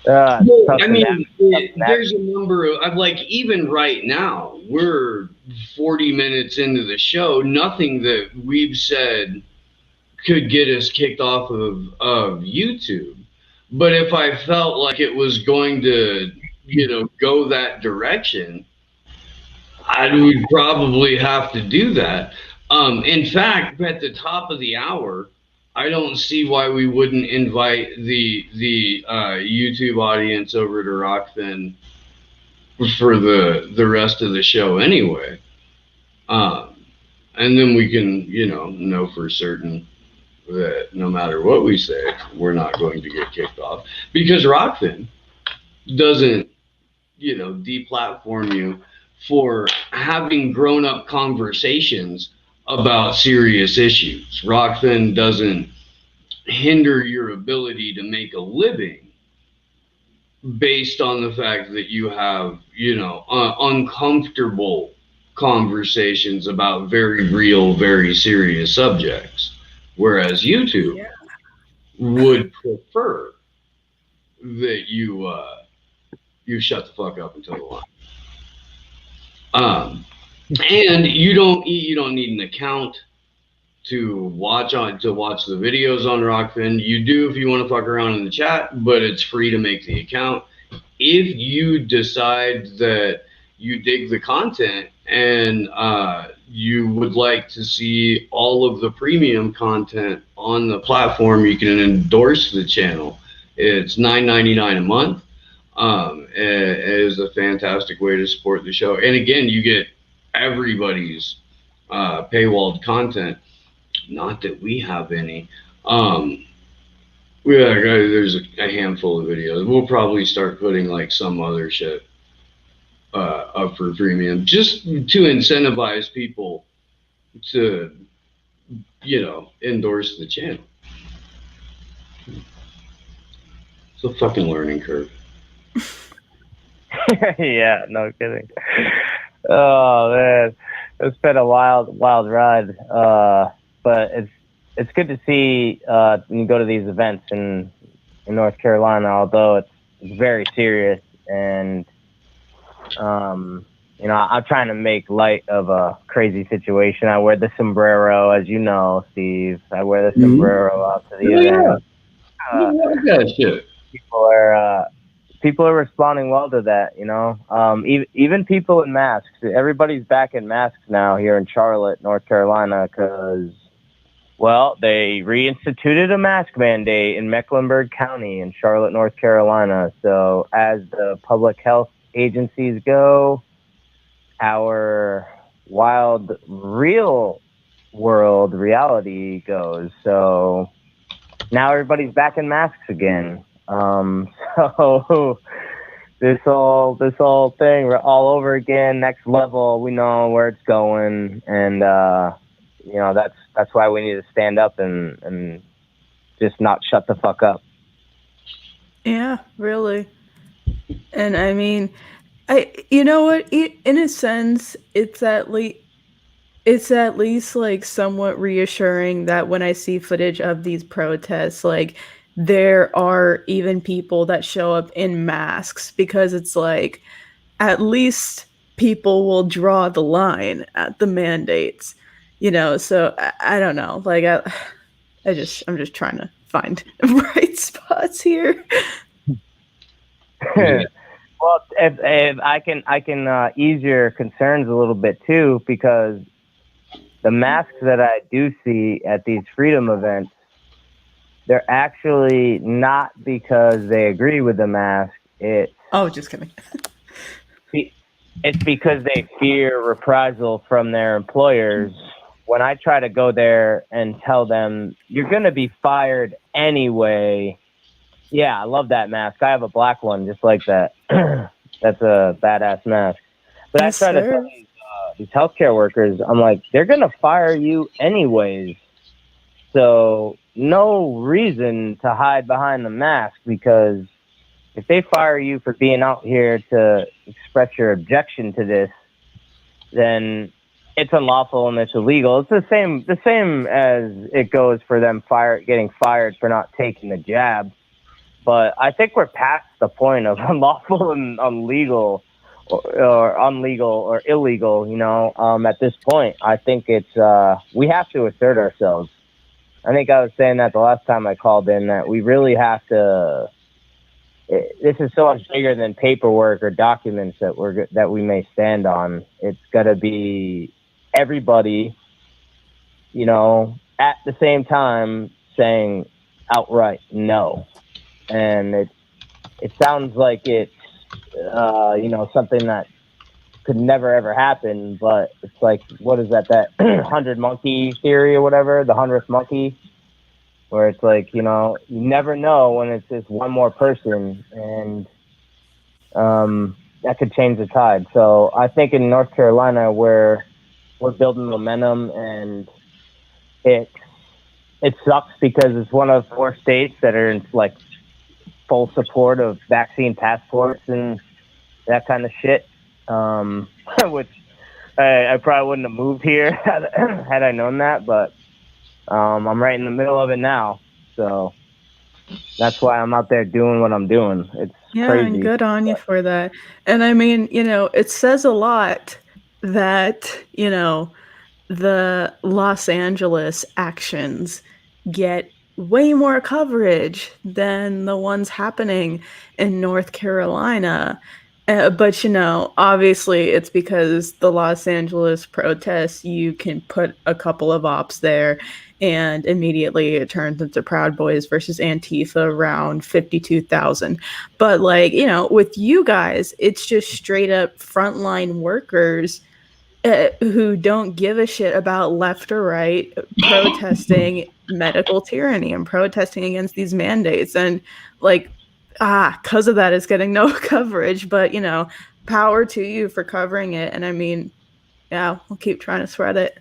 Speaker 2: I mean, there's a number of, like, even right now, we're 40 minutes into the show. Nothing that we've said could get us kicked off of YouTube. But if I felt like it was going to, you know, go that direction, I would probably have to do that. In fact, at the top of the hour, I don't see why we wouldn't invite the YouTube audience over to Rockfin for the rest of the show anyway. And then we can, you know for certain that no matter what we say, we're not going to get kicked off, because Rockfin doesn't, you know, deplatform you for having grown-up conversations about serious issues. Rockfin doesn't hinder your ability to make a living based on the fact that you have, you know, uncomfortable conversations about very real, very serious subjects. Whereas YouTube would prefer that you shut the fuck up and toe the line. And you don't need an account to watch the videos on Rockfin. You do if you want to fuck around in the chat, but it's free to make the account. If you decide that you dig the content and you would like to see all of the premium content on the platform, you can endorse the channel. It's $9.99 a month. It is a fantastic way to support the show. And again, you get everybody's paywalled content. Not that we have any. There's a handful of videos. We'll probably start putting like some other shit up for premium, just to incentivize people to, you know, endorse the channel. It's a fucking learning curve.
Speaker 7: Yeah, no kidding. Oh man, it's been a wild ride. But it's good to see when you go to these events in North Carolina, although it's very serious, and you know, I'm trying to make light of a crazy situation. I wear the sombrero, as you know, Steve. I wear the sombrero out to the event.
Speaker 2: Shit.
Speaker 7: People are responding well to that, you know. Even people in masks. Everybody's back in masks now here in Charlotte, North Carolina, because, well, they reinstituted a mask mandate in Mecklenburg County in Charlotte, North Carolina. So as the public health agencies go, our wild, real world reality goes. So now everybody's back in masks again. So this whole thing all over again, next level. We know where it's going, and you know, that's why we need to stand up and just not shut the fuck up.
Speaker 1: Yeah, really. And I mean, you know what? In a sense, it's at least like somewhat reassuring that when I see footage of these protests, like, there are even people that show up in masks, because it's like, at least people will draw the line at the mandates, you know. So I don't know, like, I'm just trying to find bright spots here.
Speaker 7: Well, if I can ease your concerns a little bit too, because the masks that I do see at these freedom events, they're actually not because they agree with the mask.
Speaker 1: Oh, just kidding.
Speaker 7: It's because they fear reprisal from their employers. When I try to go there and tell them, you're going to be fired anyway. Yeah, I love that mask. I have a black one just like that. That's a badass mask. But
Speaker 1: Yes,
Speaker 7: I try to
Speaker 1: sir.
Speaker 7: tell these healthcare workers, I'm like, they're going to fire you anyways. So no reason to hide behind the mask, because if they fire you for being out here to express your objection to this, then it's unlawful and it's illegal. It's the same as it goes for them getting fired for not taking the jab. But I think we're past the point of unlawful and illegal, or illegal. At this point, I think it's we have to assert ourselves. I think I was saying that the last time I called in, that we really have to. This is so much bigger than paperwork or documents that we may stand on. It's got to be everybody, at the same time saying outright no. And it sounds like it's something that could never ever happen, but it's like, what is that 100 monkey theory or whatever, the 100th monkey, where it's like, you never know when it's just one more person, and that could change the tide. So I think in North Carolina, we're building momentum, and it sucks because it's one of 4 states that are in like full support of vaccine passports and that kind of shit, which I probably wouldn't have moved here had I known that, but I'm right in the middle of it now, so that's why I'm out there doing what I'm doing. It's crazy.
Speaker 1: And good on you for that. And I mean, it says a lot that, the Los Angeles actions get way more coverage than the ones happening in North Carolina. But, obviously it's because the Los Angeles protests, you can put a couple of ops there and immediately it turns into Proud Boys versus Antifa around 52,000. But with you guys, it's just straight up frontline workers who don't give a shit about left or right, protesting medical tyranny and protesting against these mandates. And because of that, it's getting no coverage. But, power to you for covering it. And I mean, yeah, we'll keep trying to spread it.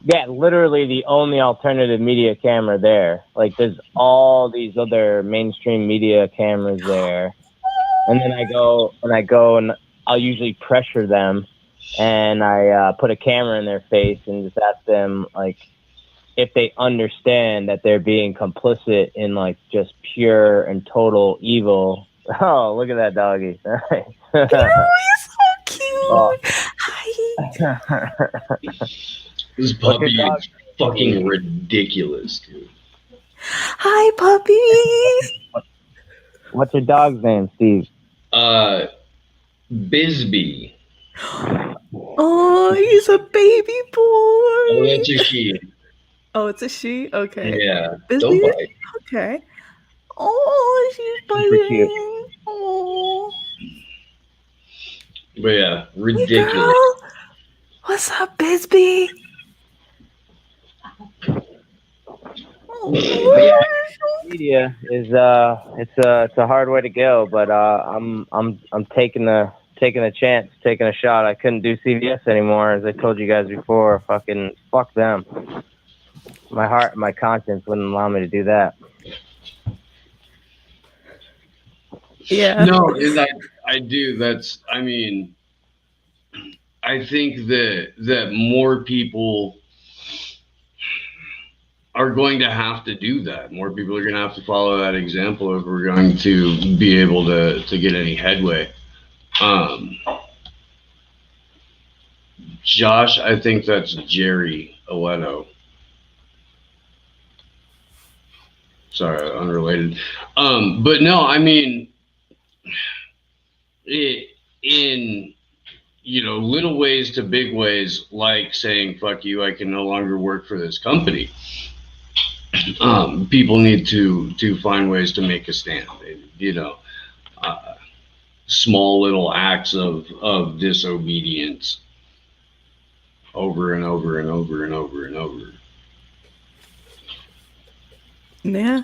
Speaker 7: Yeah, literally the only alternative media camera there. Like, there's all these other mainstream media cameras there. And then I go and I'll usually pressure them, and I put a camera in their face and just ask them, like, if they understand that they're being complicit in, like, just pure and total evil. Oh, look at that doggy.
Speaker 1: He's so cute. Oh. Hi.
Speaker 2: This puppy is fucking ridiculous, dude.
Speaker 1: Hi, puppy.
Speaker 7: What's your dog's name, Steve?
Speaker 2: Bisbee.
Speaker 1: Oh, he's a baby boy.
Speaker 2: Oh, that's a she.
Speaker 1: Oh, it's a she? Okay.
Speaker 2: Yeah.
Speaker 1: Bisbee?
Speaker 2: Don't bite.
Speaker 1: Okay. Oh, she's biting. Oh.
Speaker 2: But yeah, ridiculous.
Speaker 1: Hey, girl. What's up, Bisbee?
Speaker 7: Yeah, media is it's a hard way to go, but I'm taking a chance, taking a shot. I couldn't do CVS anymore, as I told you guys before. Fucking fuck them. My heart, my conscience wouldn't allow me to do that.
Speaker 1: Yeah.
Speaker 2: No, I do. I mean, I think that more people are going to have to do that. More people are going to have to follow that example if we're going to be able to get any headway. Josh, I think that's Jerry Oleto. Sorry, unrelated. But no, I mean, in little ways to big ways, like saying "fuck you," I can no longer work for this company. People need to find ways to make a stand. Uh, Small little acts of disobedience over and over and over and over and over.
Speaker 1: Yeah.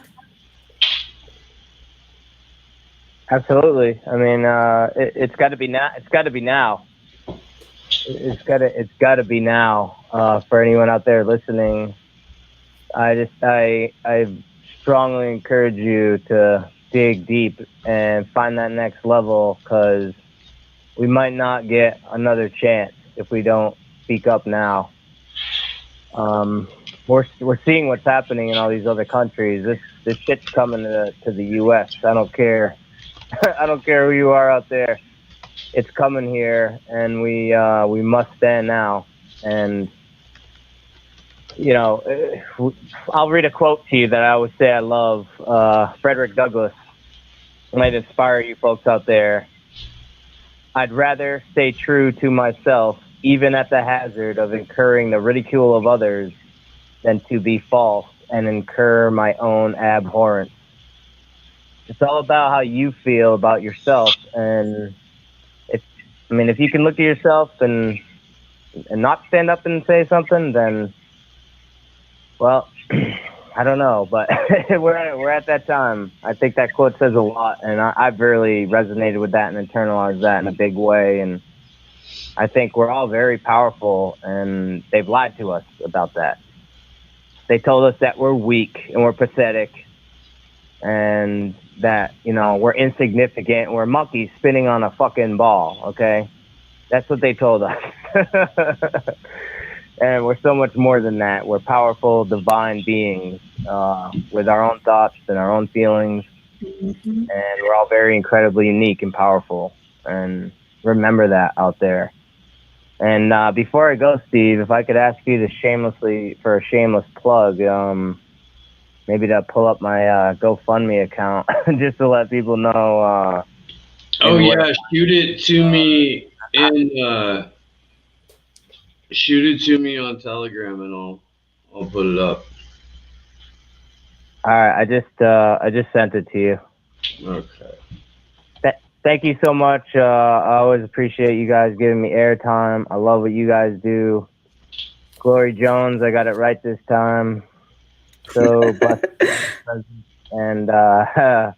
Speaker 7: Absolutely. I mean, it's got to be now. It's got to be now. It's got to be now. For anyone out there listening, I strongly encourage you to dig deep and find that next level, because we might not get another chance if we don't speak up now. We're seeing what's happening in all these other countries. This shit's coming to the U.S. I don't care. I don't care who you are out there. It's coming here, and we must stand now. And I'll read a quote to you that I always say I love. Frederick Douglass might inspire you folks out there. I'd rather stay true to myself, even at the hazard of incurring the ridicule of others, than to be false and incur my own abhorrence. It's all about how you feel about yourself, and if you can look at yourself and not stand up and say something, then, well, I don't know, but we're at that time. I think that quote says a lot, and I've really resonated with that and internalized that in a big way. And I think we're all very powerful, and they've lied to us about that. They told us that we're weak and we're pathetic, and that, we're insignificant, we're monkeys spinning on a fucking ball, okay? That's what they told us. And we're so much more than that. We're powerful, divine beings with our own thoughts and our own feelings. Mm-hmm. And we're all very incredibly unique and powerful. And remember that out there. And before I go, Steve, if I could ask you to for a shameless plug, maybe to pull up my GoFundMe account just to let people know.
Speaker 2: Shoot it to me shoot it to me on Telegram, and I'll put it up.
Speaker 7: All right, I just sent it to you.
Speaker 2: Okay.
Speaker 7: Thank you so much. I always appreciate you guys giving me airtime. I love what you guys do. Glory Jones, I got it right this time. So blessed. And yeah,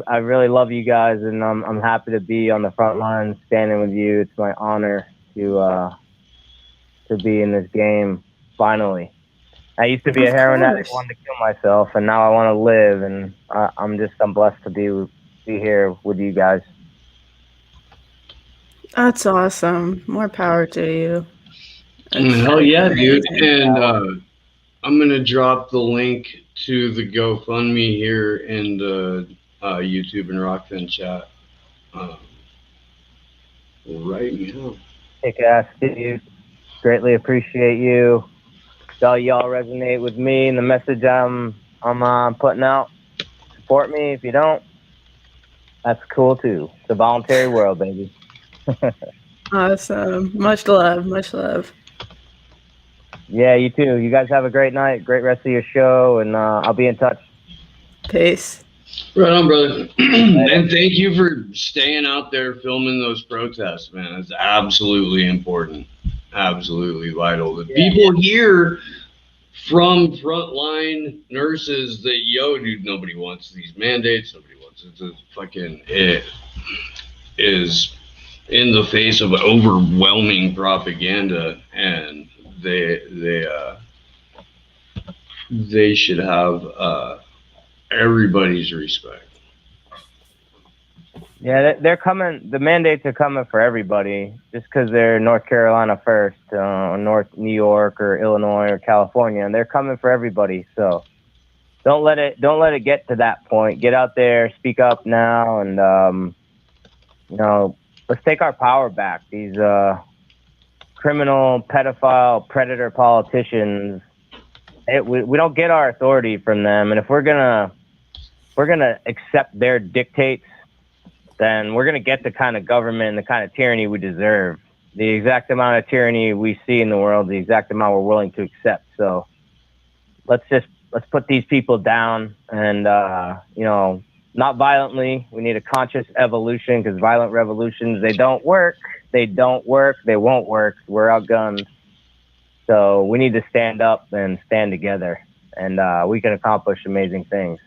Speaker 7: I really love you guys, and I'm happy to be on the front line standing with you. It's my honor to be in this game finally. I used to be a heroin addict, wanted to kill myself, and now I want to live, and I'm blessed to be here with you guys.
Speaker 1: That's awesome. More power to you.
Speaker 2: Hell yeah, dude. And I'm going to drop the link to the GoFundMe here in the YouTube and Rockfin chat right now.
Speaker 7: Kick ass, Steve. Greatly appreciate you. All y'all resonate with me and the message I'm putting out. Support me. If you don't, that's cool too. It's a voluntary world, baby.
Speaker 1: Awesome. Much love. Much love.
Speaker 7: Yeah, you too. You guys have a great night. Great rest of your show, and I'll be in touch.
Speaker 1: Peace.
Speaker 2: Right on, brother. And thank you for staying out there filming those protests, man. It's absolutely important. Absolutely vital. The people hear from frontline nurses that, dude, nobody wants these mandates. Nobody wants it. It is in the face of overwhelming propaganda, and they should have everybody's respect.
Speaker 7: Yeah, they're coming. The mandates are coming for everybody. Just because they're North Carolina first, North New York or Illinois or California, and they're coming for everybody. So don't let it get to that point. Get out there, speak up now, and let's take our power back. These criminal, pedophile, predator politicians. We don't get our authority from them, and if we're gonna accept their dictates, then we're going to get the kind of government, the kind of tyranny we deserve. The exact amount of tyranny we see in the world, the exact amount we're willing to accept. So let's put these people down and, not violently. We need a conscious evolution, because violent revolutions, they don't work. They won't work. We're outgunned. So we need to stand up and stand together, and we can accomplish amazing things.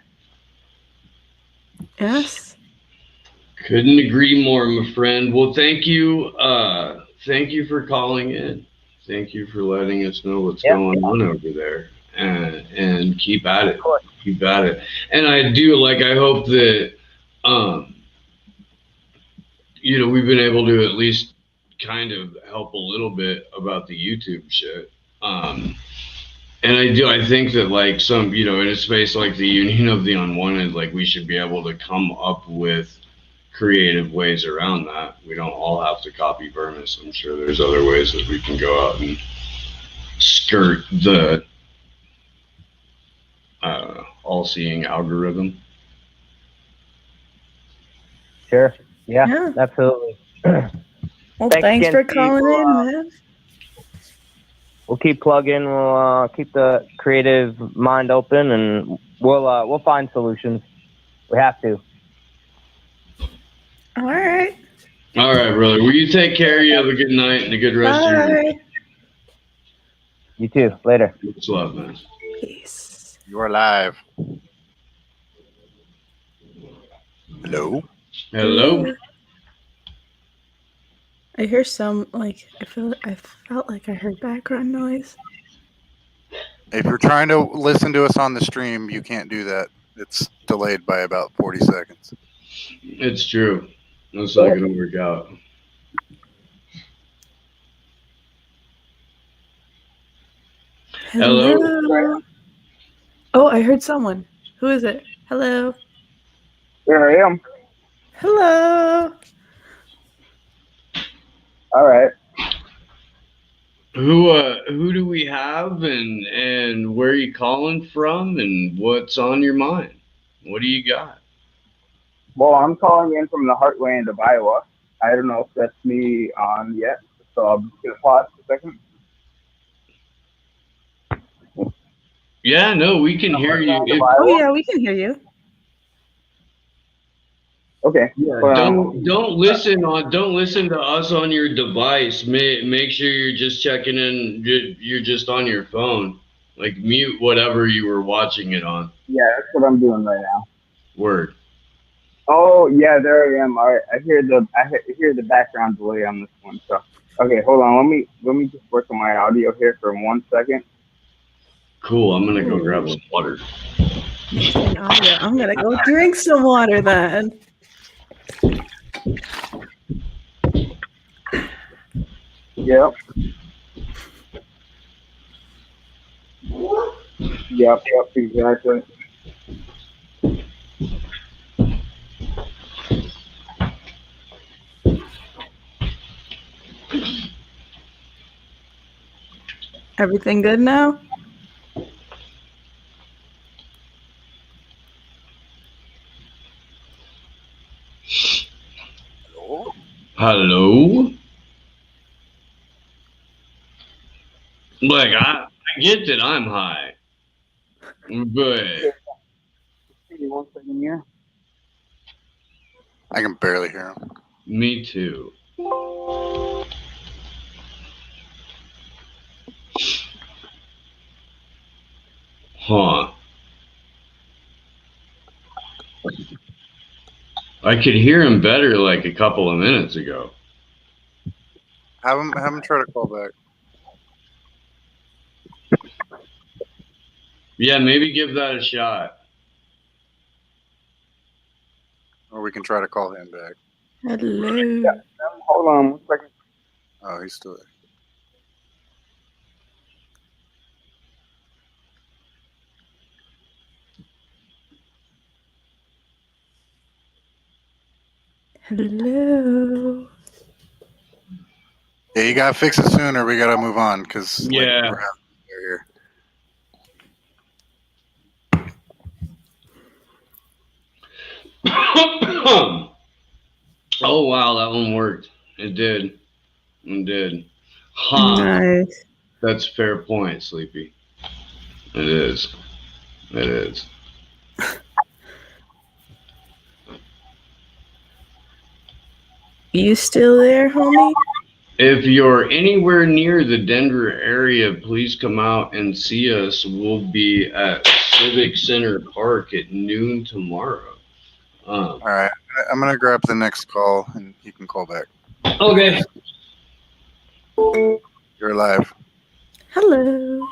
Speaker 1: Yes.
Speaker 2: Couldn't agree more, my friend. Well, thank you. Thank you for calling in. Thank you for letting us know what's going on over there. And keep at it. Keep at it. And I hope that, we've been able to at least kind of help a little bit about the YouTube shit. And I think that like some, in a space like the Union of the Unwanted, like we should be able to come up with creative ways around that. We don't all have to copy Vermis. I'm sure there's other ways that we can go out and skirt the all-seeing algorithm.
Speaker 7: Sure. Yeah. Absolutely.
Speaker 1: Well, thanks for calling in, man.
Speaker 7: We'll keep plugging. We'll keep the creative mind open, and we'll find solutions. We have to.
Speaker 1: All right.
Speaker 2: All right, brother. Well, you take care. You have a good night and a good rest of your day.
Speaker 7: You too. Later.
Speaker 2: Much love, man.
Speaker 1: Peace.
Speaker 3: You are live. Hello.
Speaker 2: Hello.
Speaker 1: I hear some I felt like I heard background noise.
Speaker 3: If you're trying to listen to us on the stream, you can't do that. It's delayed by about 40 seconds.
Speaker 2: It's true. That's not going to work out.
Speaker 1: Hello. Oh, I heard someone. Who is it? Hello.
Speaker 8: Here I am.
Speaker 1: Hello.
Speaker 8: All right.
Speaker 2: Who do we have, and where are you calling from, and what's on your mind? What do you got?
Speaker 8: Well, I'm calling in from the heartland of Iowa. I don't know if that's me on yet, so I'm just gonna pause for a second.
Speaker 2: Yeah, no, we can hear you.
Speaker 1: Oh yeah, we can hear you.
Speaker 8: Okay.
Speaker 2: Don't listen to us on your device. Make sure you're just checking in. You're just on your phone. Like mute whatever you were watching it on.
Speaker 8: Yeah, that's what I'm doing right now.
Speaker 2: Word.
Speaker 8: Oh yeah, there I am. All right, I hear the background delay on this one. So okay, hold on. Let me just work on my audio here for 1 second.
Speaker 2: Cool. I'm gonna go grab some water.
Speaker 1: I'm gonna go drink some water then.
Speaker 8: Yep. Yep, exactly.
Speaker 1: Everything good now?
Speaker 2: Hello? Like, I get that I'm high, but...
Speaker 8: Give me 1 second here.
Speaker 3: I can barely hear him.
Speaker 2: Me too. Huh. I could hear him better like a couple of minutes ago.
Speaker 3: Have him try to call back.
Speaker 2: Yeah, maybe give that a shot.
Speaker 3: Or we can try to call him back.
Speaker 1: Hello.
Speaker 8: Yeah, hold on 1 second.
Speaker 3: Oh, he's still there.
Speaker 1: Hello.
Speaker 3: Yeah, you gotta fix it soon, or we gotta move on, because
Speaker 2: Yeah.
Speaker 3: we're here.
Speaker 2: Oh wow, that one worked. It did. It did. Huh.
Speaker 1: Nice.
Speaker 2: That's a fair point, Sleepy. It is. It is.
Speaker 1: You still there, homie?
Speaker 2: If you're anywhere near the Denver area, please come out and see us. We'll be at Civic Center Park at noon tomorrow.
Speaker 3: All right, I'm gonna grab the next call, and you can call back.
Speaker 2: Okay.
Speaker 3: You're live.
Speaker 1: Hello.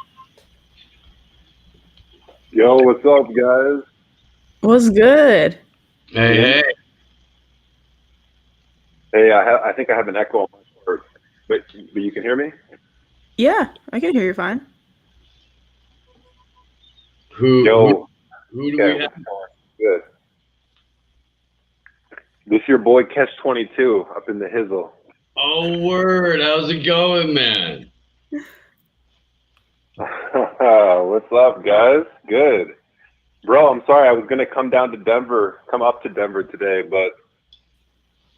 Speaker 9: Yo, what's up, guys?
Speaker 1: What's good?
Speaker 2: Hey.
Speaker 9: Hey, I think I have an echo on my part, but you can hear me?
Speaker 1: Yeah, I can hear you fine.
Speaker 2: Who do we
Speaker 9: Okay,
Speaker 2: have?
Speaker 9: good. This your boy Catch 22 up in the Hizzle.
Speaker 2: Oh, word. How's it going, man?
Speaker 9: What's up, guys? Good. Bro, I'm sorry. I was going to come up to Denver today, but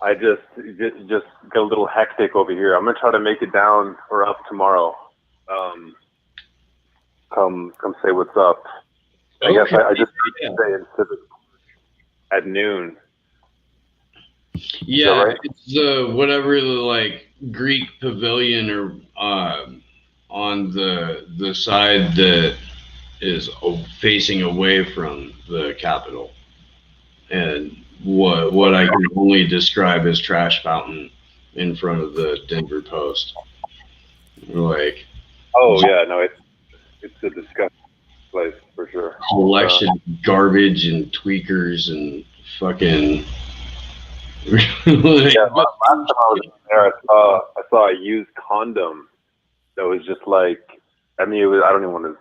Speaker 9: I just got a little hectic over here. I'm going to try to make it down or up tomorrow. Come say what's up. I guess I just stay in Civic at noon.
Speaker 2: Yeah,
Speaker 9: right?
Speaker 2: it's the whatever the like Greek pavilion or on the side that is facing away from the Capitol, and what I can only describe as trash fountain in front of the Denver Post. Like,
Speaker 9: oh yeah, no, it's a disgusting place for sure.
Speaker 2: Collection of garbage and tweakers and fucking.
Speaker 9: Yeah, last time I was there, I saw a used condom that was just like, I mean, it was, I don't even want to.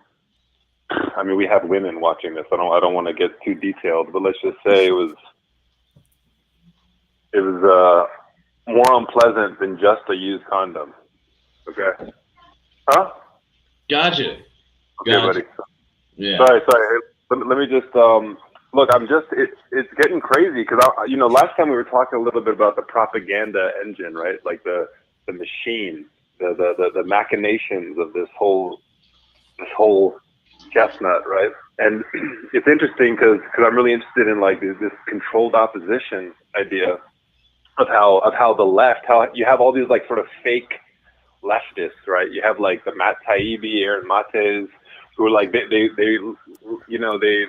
Speaker 9: I mean, we have women watching this. I don't want to get too detailed, but let's just say it was more unpleasant than just a used condom. Okay. Huh?
Speaker 2: Gotcha.
Speaker 9: Okay, buddy.
Speaker 2: Yeah.
Speaker 9: Sorry. Let me just look. It's getting crazy because last time we were talking a little bit about the propaganda engine, right? Like the machine, the machinations of this whole chestnut, right? And it's interesting because I'm really interested in like this controlled opposition idea of how the left, how you have all these like sort of fake leftists, right? You have like the Matt Taibbi, Aaron Mates, who are like they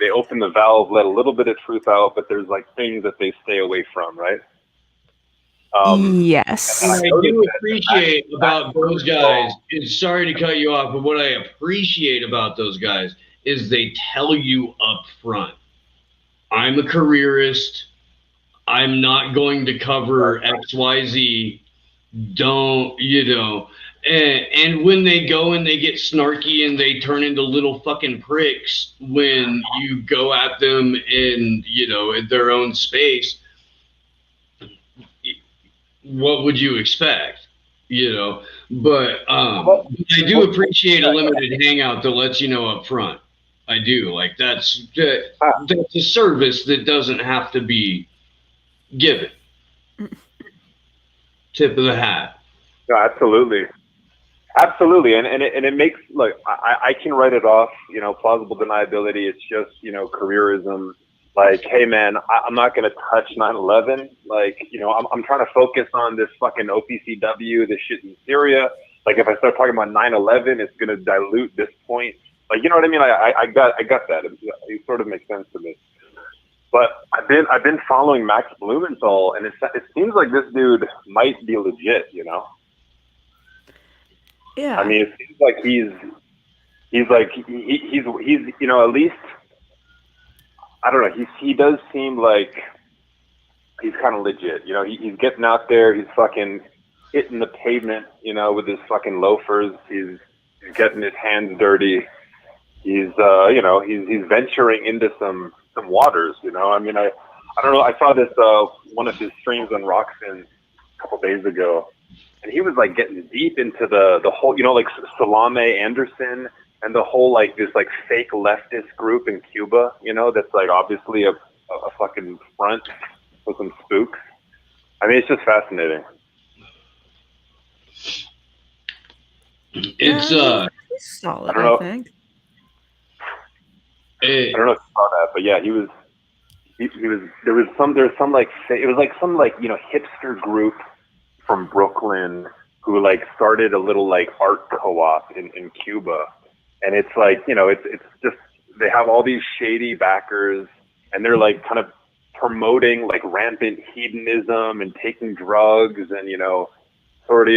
Speaker 9: open the valve, let a little bit of truth out, but there's like things that they stay away from, right?
Speaker 10: Yes.
Speaker 2: What I do appreciate about those guys is, sorry to cut you off, but what I appreciate about those guys is they tell you up front, I'm a careerist. I'm not going to cover XYZ. Don't, and when they go and they get snarky and they turn into little fucking pricks when you go at them in their own space, what would you expect? But I do appreciate a limited hangout that lets you know up front. I do. Like that's a service that doesn't have to be given. Tip of the hat.
Speaker 9: No, absolutely, and it makes, look, I can write it off. Plausible deniability. It's just careerism. Like, hey man, I'm not gonna touch 9/11. Like, I'm trying to focus on this fucking OPCW, this shit in Syria. Like, if I start talking about 9/11, it's gonna dilute this point. Like, you know what I mean? I got that. It sort of makes sense to me. But I've been following Max Blumenthal, and it seems like this dude might be legit.
Speaker 1: Yeah.
Speaker 9: I mean, it seems like he's at least, I don't know. He does seem like he's kind of legit. He's getting out there. He's fucking hitting the pavement. With his fucking loafers. He's getting his hands dirty. He's he's venturing into some waters. I mean, I don't know. I saw this one of his streams on Roxanne a couple days ago, and he was like getting deep into the whole, like Salome Anderson and the whole like this like fake leftist group in Cuba, that's like obviously a fucking front for some spooks. I mean, it's just fascinating.
Speaker 2: It's
Speaker 1: He's solid,
Speaker 9: I don't know.
Speaker 1: think.
Speaker 9: I don't know if you saw that, but yeah, he was. There's some like it was like some like hipster group from Brooklyn who like started a little like art co-op in Cuba, and it's like it's just they have all these shady backers, and they're like kind of promoting like rampant hedonism and taking drugs and sort of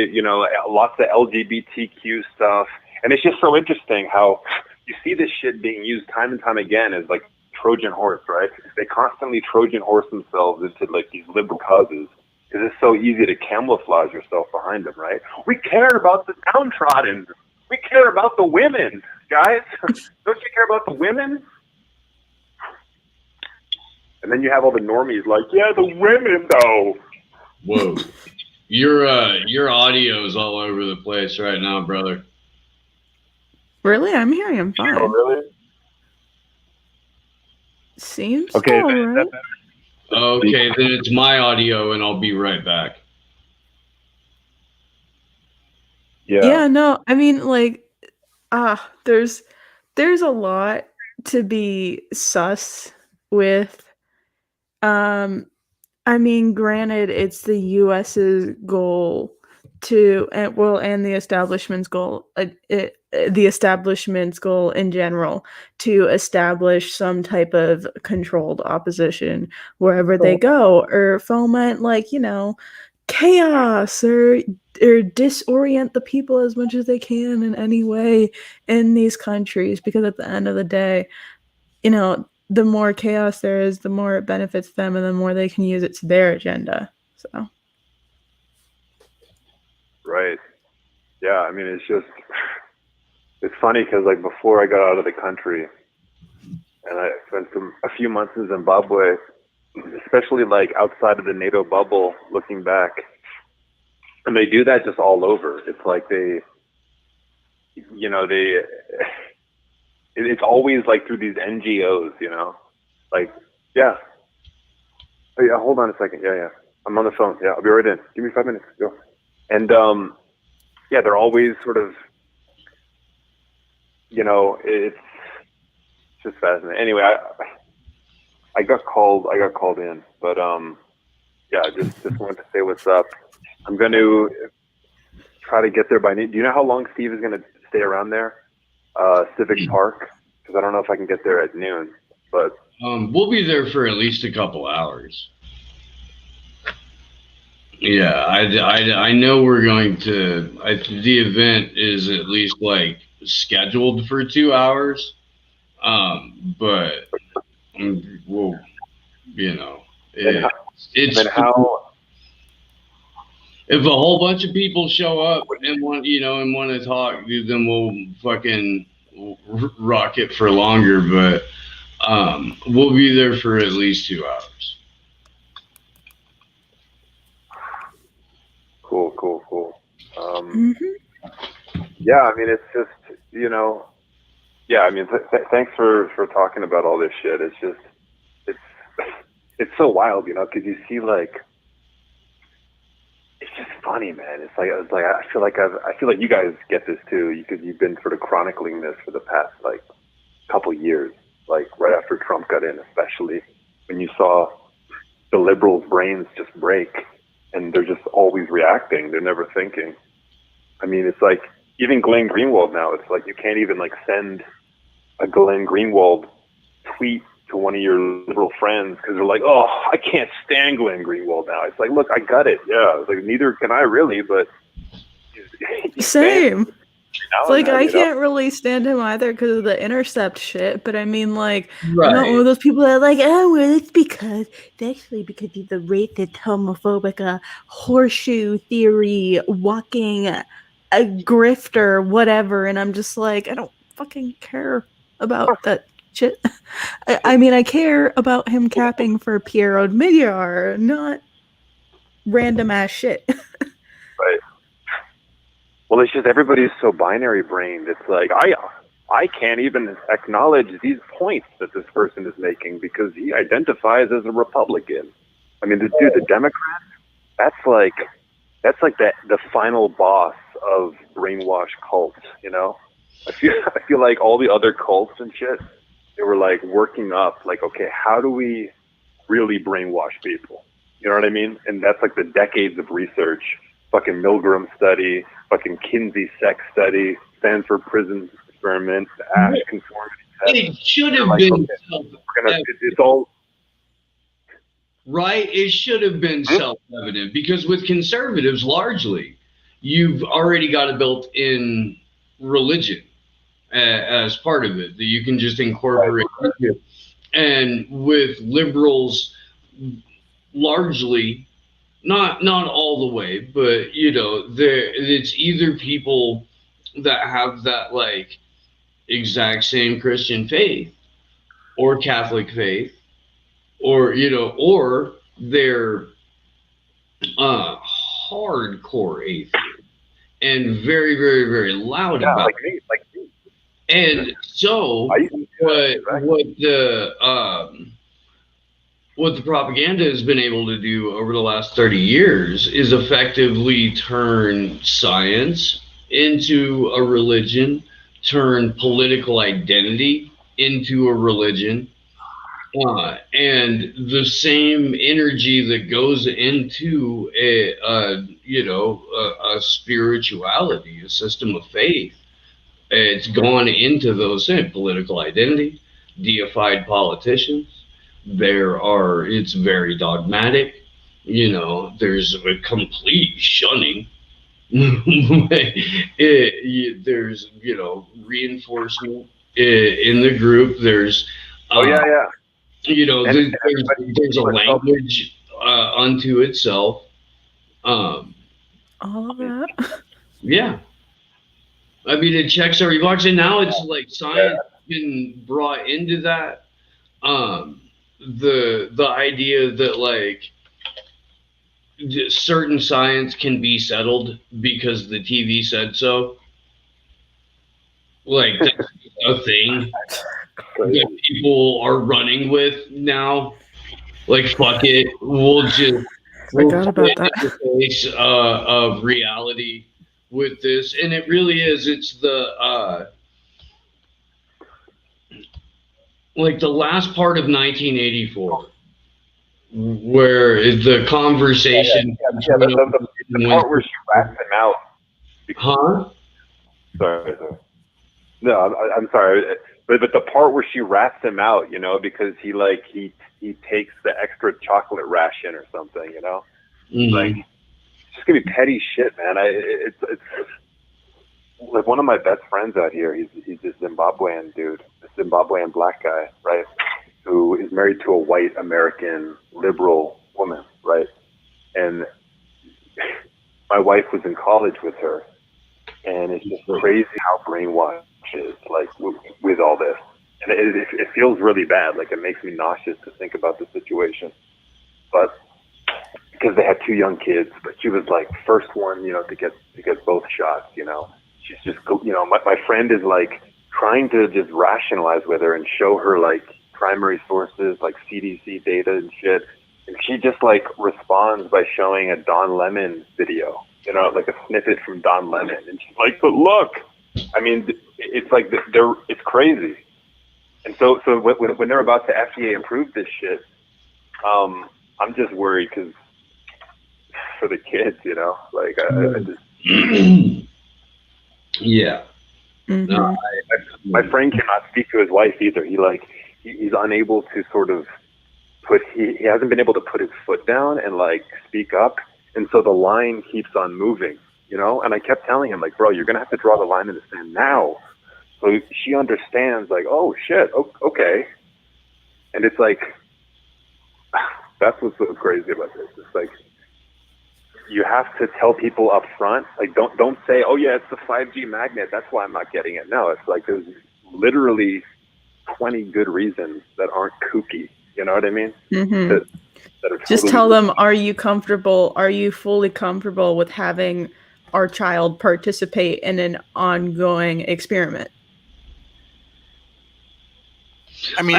Speaker 9: lots of LGBTQ stuff, and it's just so interesting how you see this shit being used time and time again as like Trojan horse, right? They constantly Trojan horse themselves into like these liberal causes because it's so easy to camouflage yourself behind them, right? We care about the downtrodden. We care about the women, guys. Don't you care about the women? And then you have all the normies like, yeah, the women though.
Speaker 2: Whoa, your audio is all over the place right now, brother.
Speaker 1: Really? I'm hearing him fine.
Speaker 9: Oh, really?
Speaker 1: Seems
Speaker 9: Okay,
Speaker 1: all right.
Speaker 2: Okay, then it's my audio, and I'll be right back.
Speaker 1: Yeah, no, I mean, like, there's a lot to be sus with. I mean, granted, it's the U.S.'s goal to, and the establishment's goal, the establishment's goal in general, to establish some type of controlled opposition wherever they go, or foment, like, chaos, or disorient the people as much as they can in any way in these countries, because at the end of the day, the more chaos there is, the more it benefits them, and the more they can use it to their agenda. So,
Speaker 9: right. Yeah, I mean, it's funny because like before I got out of the country, and I spent a few months in Zimbabwe, especially like outside of the NATO bubble, looking back, and they do that just all over. It's like it's always like through these NGOs, like, yeah. Oh, yeah, hold on a second. Yeah. I'm on the phone. Yeah, I'll be right in. Give me 5 minutes. Go. And, yeah, they're always sort of, it's just fascinating. Anyway, I got called in, but, yeah, just wanted to say what's up. I'm going to try to get there by noon. Do you know how long Steve is going to stay around there? Civic Park? Because I don't know if I can get there at noon, but
Speaker 2: we'll be there for at least a couple hours. Yeah, I know we're going to. The event is at least like scheduled for 2 hours, but we'll, it's
Speaker 9: how.
Speaker 2: If a whole bunch of people show up and want to talk, then we'll fucking rock it for longer. But we'll be there for at least 2 hours.
Speaker 9: Cool. Yeah, I mean, it's just, yeah, I mean, thanks for talking about all this shit. It's just, it's so wild, because you see, like, it's just funny, man. It's like I feel like you guys get this too, because you've been sort of chronicling this for the past, like, couple years, like, right after Trump got in, especially when you saw the liberals' brains just break. And they're just always reacting. They're never thinking. I mean, it's like even Glenn Greenwald now. It's like you can't even like send a Glenn Greenwald tweet to one of your liberal friends because they're like, "Oh, I can't stand Glenn Greenwald now." It's like, look, I got it. Yeah, it's like neither can I really, but
Speaker 1: same. It's like I can't really stand him either because of the Intercept shit. But I mean, like, right. I'm not one of those people that are like, oh, well, it's actually because he's a racist, homophobic, horseshoe theory, walking a grifter, whatever. And I'm just like, I don't fucking care about that shit. I mean, I care about him capping for Pierre Omidyar, not random ass shit.
Speaker 9: Right. Well, it's just everybody's so binary brained. It's like I can't even acknowledge these points that this person is making because he identifies as a Republican. I mean, the Democrats, that's like the final boss of brainwash cults, you know? I feel like all the other cults and shit, they were like working up like, okay, how do we really brainwash people? You know what I mean? And that's like the decades of research, fucking Milgram study, fucking Kinsey sex study, Stanford prison experiment, the Ash conformity test.
Speaker 2: It should have
Speaker 9: Like,
Speaker 2: been
Speaker 9: okay, it's all
Speaker 2: right. It should have been self-evident because with conservatives, largely, you've already got a built-in religion as part of it that you can just incorporate into. And with liberals, largely, not all the way, but you know, it's either people that have that like exact same Christian faith or Catholic faith, or you know, or they're hardcore atheists and very, very, very loud about
Speaker 9: like me.
Speaker 2: And so what the propaganda has been able to do over the last 30 years is effectively turn science into a religion, turn political identity into a religion, and the same energy that goes into a spirituality, a system of faith. It's gone into those things: political identity, deified politicians. It's very dogmatic. You know, there's a complete shunning. There's, you know, reinforcement in the group. There's, you know, there's a language unto itself.
Speaker 1: All of that.
Speaker 2: Yeah. I mean, it checks every box, and now it's like science been brought into that. The idea that like certain science can be settled because the TV said so. Like that's a thing that people are running with now. Like fuck it, we'll
Speaker 1: Forgot about that.
Speaker 2: the face of reality with this, and it really is. It's the like the last part of 1984, where the conversation.
Speaker 9: The part where she rats him out.
Speaker 2: Huh?
Speaker 9: Sorry. No, I'm sorry, but the part where she rats him out, you know, because he takes the extra chocolate ration or something, you know, like it's just gonna be petty shit, man. It's like one of my best friends out here. He's this Zimbabwean dude, a Zimbabwean black guy, right, who is married to a white American liberal woman, right, and my wife was in college with her, and it's just crazy how brainwashed is like with all this, and it feels really bad. Like it makes me nauseous to think about the situation, but because they had two young kids, but she was like first one, you know, to get both shots, you know. She's just, you know, my friend is like trying to just rationalize with her and show her like primary sources like CDC data and shit, and she just like responds by showing a Don Lemon video, you know, like a snippet from Don Lemon, and she's like, but look, I mean, it's like it's crazy. And so when they're about to FDA approve this shit, I'm just worried because for the kids, you know, like I just
Speaker 2: yeah.
Speaker 1: Mm-hmm.
Speaker 9: No, my friend cannot speak to his wife either. He's unable to sort of he hasn't been able to put his foot down and like speak up, and so the line keeps on moving, you know. And I kept telling him like, bro, you're gonna have to draw the line in the sand now. So she understands, like, oh shit, okay. And it's like, that's what's so crazy about this. It's like, you have to tell people up front, like, don't say, oh yeah, it's the 5G magnet, that's why I'm not getting it. No, it's like there's literally 20 good reasons that aren't kooky. You know what I mean?
Speaker 1: Mm-hmm.
Speaker 9: That are totally
Speaker 1: just tell them, are you fully comfortable with having our child participate in an ongoing experiment?
Speaker 3: I mean,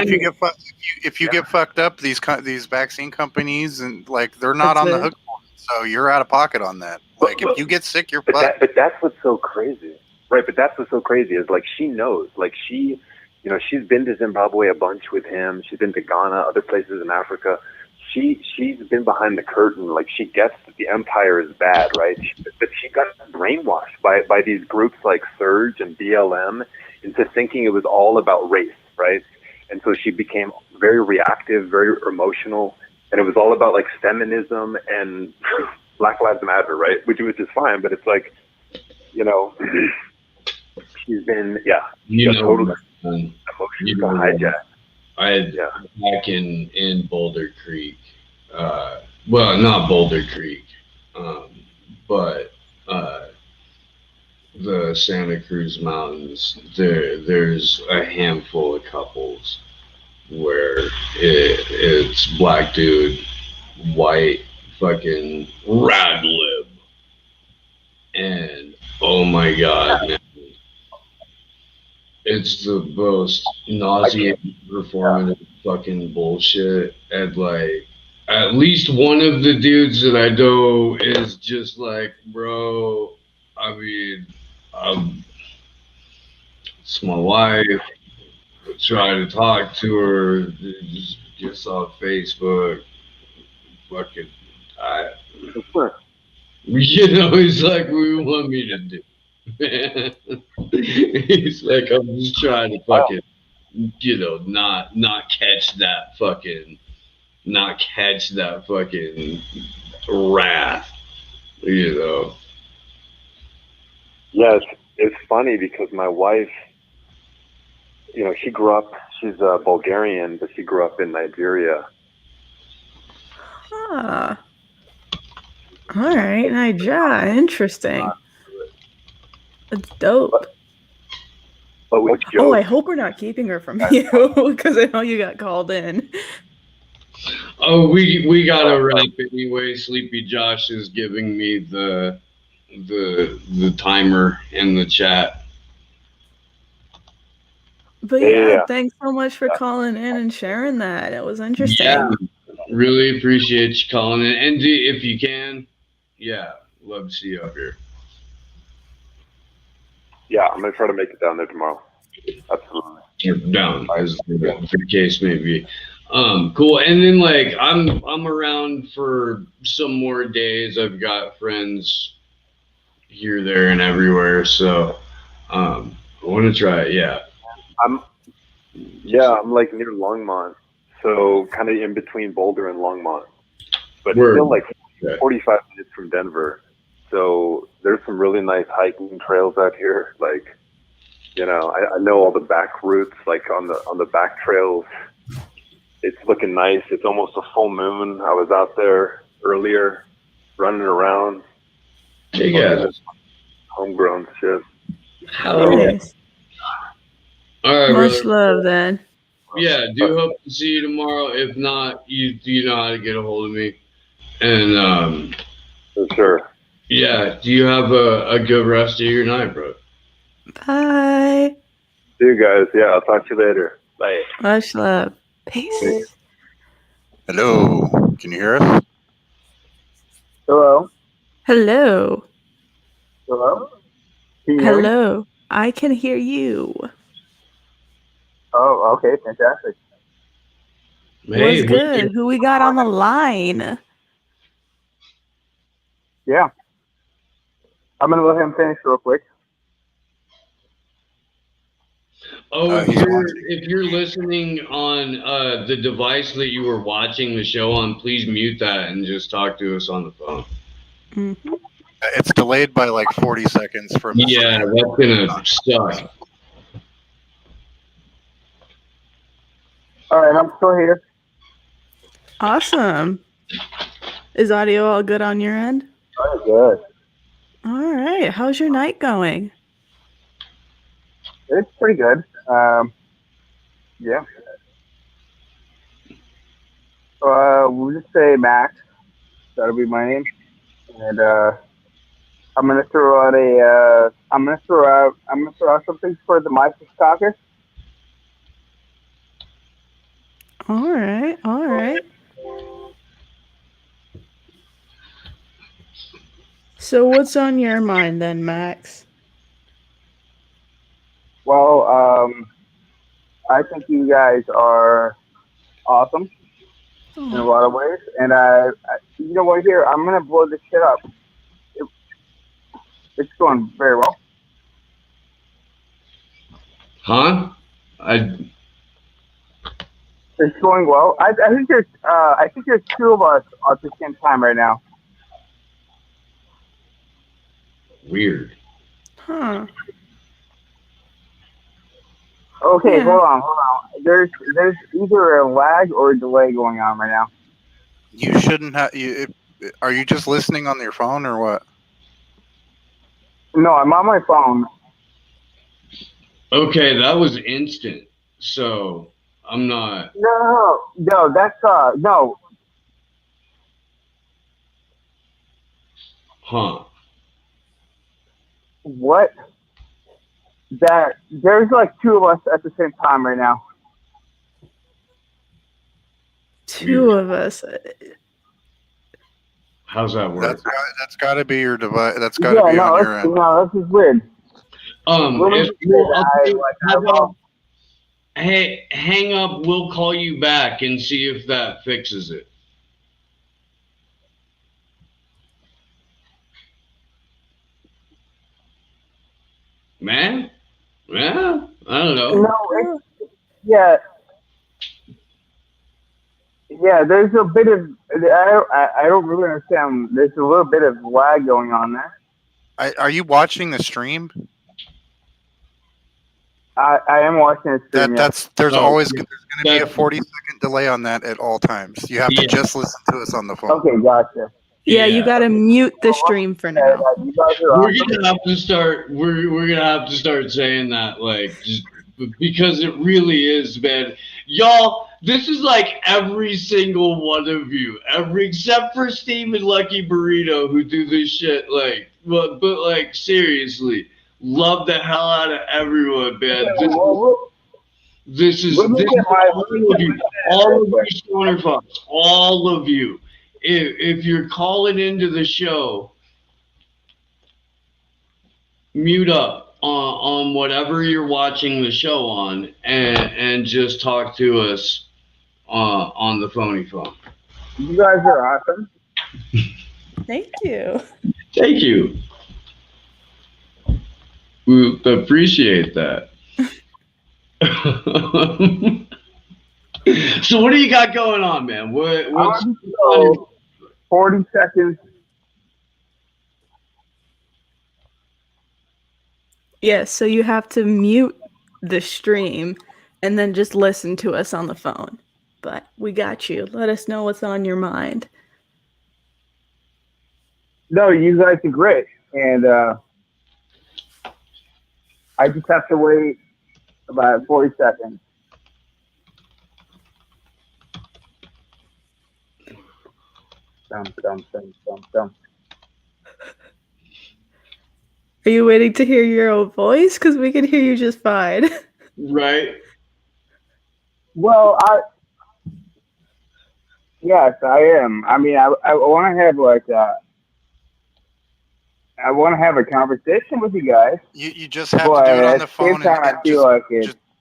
Speaker 3: if you get fucked up, these vaccine companies and like they're not on the hook for it. so you're out of pocket on that. Like, if you get sick, you're fucked.
Speaker 9: But that's what's so crazy, right? But that's what's so crazy is like she knows, like she's been to Zimbabwe a bunch with him. She's been to Ghana, other places in Africa. She's been behind the curtain. Like she gets that the empire is bad, right? But she got brainwashed by these groups like Surge and BLM into thinking it was all about race, right? And so she became very reactive, very emotional, and it was all about like feminism and Black Lives Matter, right? Which is fine, but it's like, she's been, totally emotional hijacked.
Speaker 2: Back in Boulder Creek, well, not Boulder Creek, but the Santa Cruz Mountains. There's a handful of couples where it's black dude, white fucking rad lib, and oh my god, man. It's the most nauseating performative fucking bullshit. And like, at least one of the dudes that I know is just like, bro, I mean, it's my wife. I try to talk to her. Just gets off Facebook. Fucking, he's like, what do you want me to do? He's like, I'm just trying to fucking, not catch that fucking wrath,
Speaker 9: Yeah, it's funny because my wife, she grew up. She's Bulgarian, but she grew up in Nigeria.
Speaker 1: Huh. All right, Nigeria. Interesting. That's dope. I hope we're not keeping her from you because I know you got called in.
Speaker 2: Oh, we gotta wrap anyway. Sleepy Josh is giving me the timer in the chat.
Speaker 1: But yeah, thanks so much for calling in and sharing that. It was interesting.
Speaker 2: Yeah, really appreciate you calling in. And if you can, love to see you up here.
Speaker 9: Yeah, I'm gonna try to make it down there tomorrow. Absolutely.
Speaker 2: Down, as the case may be. Cool. And then like I'm around for some more days. I've got friends here, there, and everywhere. So I want to try it. Yeah.
Speaker 9: I'm like near Longmont, so kind of in between Boulder and Longmont, but still like 45 minutes from Denver. So there's some really nice hiking trails out here. Like, I know all the back routes, like on the back trails. It's looking nice. It's almost a full moon. I was out there earlier, running around. Homegrown shit.
Speaker 1: Nice.
Speaker 2: All right,
Speaker 1: much love then.
Speaker 2: Yeah, do hope to see you tomorrow. If not, you know how to get a hold of me. And
Speaker 9: for sure.
Speaker 2: Yeah, do you have a good rest of your night, bro?
Speaker 1: Bye.
Speaker 9: See you guys. Yeah, I'll talk to you later. Bye.
Speaker 1: Much love. Peace.
Speaker 3: Hello. Can you hear us?
Speaker 5: Hello.
Speaker 1: Hello.
Speaker 5: Hello. Can you hear me?
Speaker 1: Hello. I can hear you.
Speaker 5: Oh, okay. Fantastic.
Speaker 1: What's good? Who we got on the line?
Speaker 5: Yeah. I'm going to let him finish real quick.
Speaker 2: Oh, if you're listening on the device that you were watching the show on, please mute that and just talk to us on the phone.
Speaker 1: Mm-hmm.
Speaker 3: It's delayed by like 40 seconds from.
Speaker 2: Yeah, that's gonna suck.
Speaker 5: All right, I'm still here.
Speaker 1: Awesome. Is audio all good on your end?
Speaker 5: Oh, good.
Speaker 1: All right. How's your night going?
Speaker 5: It's pretty good. Yeah. We'll just say Max. That'll be my name. And I'm gonna throw out I'm gonna throw out some things for the Mises Caucus.
Speaker 1: All right. So what's on your mind then, Max?
Speaker 8: Well, I think you guys are awesome in a lot of ways, and you know what? Here, I'm gonna blow this shit up. It's going very well.
Speaker 2: Huh?
Speaker 8: It's going well. I think there's two of us at the same time right now.
Speaker 2: Weird.
Speaker 1: Huh.
Speaker 8: Okay,
Speaker 1: Yeah.
Speaker 8: hold on. There's either a lag or a delay going on right now.
Speaker 3: You shouldn't have. Are you just listening on your phone or what?
Speaker 8: No, I'm on my phone.
Speaker 2: Okay, that was instant. So I'm not.
Speaker 8: No, that's no.
Speaker 2: Huh.
Speaker 8: What? That there's like two of us at the same time right now.
Speaker 1: Two of us.
Speaker 2: How's that work?
Speaker 3: That's got to be your device. That's got to be on your end.
Speaker 8: No, this is weird.
Speaker 2: Hey, hang up. We'll call you back and see if that fixes it. Man? Yeah, I don't know.
Speaker 8: No, yeah. There's a bit of I don't really understand. There's a little bit of lag going on there.
Speaker 3: Are you watching the stream?
Speaker 8: I am watching the stream.
Speaker 3: There's always going to be a 40-second delay on that at all times. You have to just listen to us on the phone.
Speaker 8: Okay, gotcha.
Speaker 1: Yeah, you gotta mute the stream for now.
Speaker 2: We're gonna have to start. We're gonna have to start saying that, like, just because it really is, man. Y'all, this is like every single one of you, except for Steve and Lucky Burrito, who do this shit. Like, but like seriously, love the hell out of everyone, man. This is all of you, stoner fucks, all of you. If you're calling into the show, mute up on whatever you're watching the show on, and just talk to us on the phony phone.
Speaker 8: You guys are awesome.
Speaker 1: Thank you.
Speaker 2: Thank you. We appreciate that. So what do you got going on, man? What's
Speaker 8: 40 seconds.
Speaker 1: Yeah, so you have to mute the stream and then just listen to us on the phone. But we got you. Let us know what's on your mind.
Speaker 8: No, you guys are great. And I just have to wait about 40 seconds. Dum.
Speaker 1: Are you waiting to hear your own voice? Because we can hear you just fine.
Speaker 2: Right.
Speaker 8: Well, yes, I am. I mean, I want to have I want to have a conversation with you guys.
Speaker 3: You just have to do it on the phone, and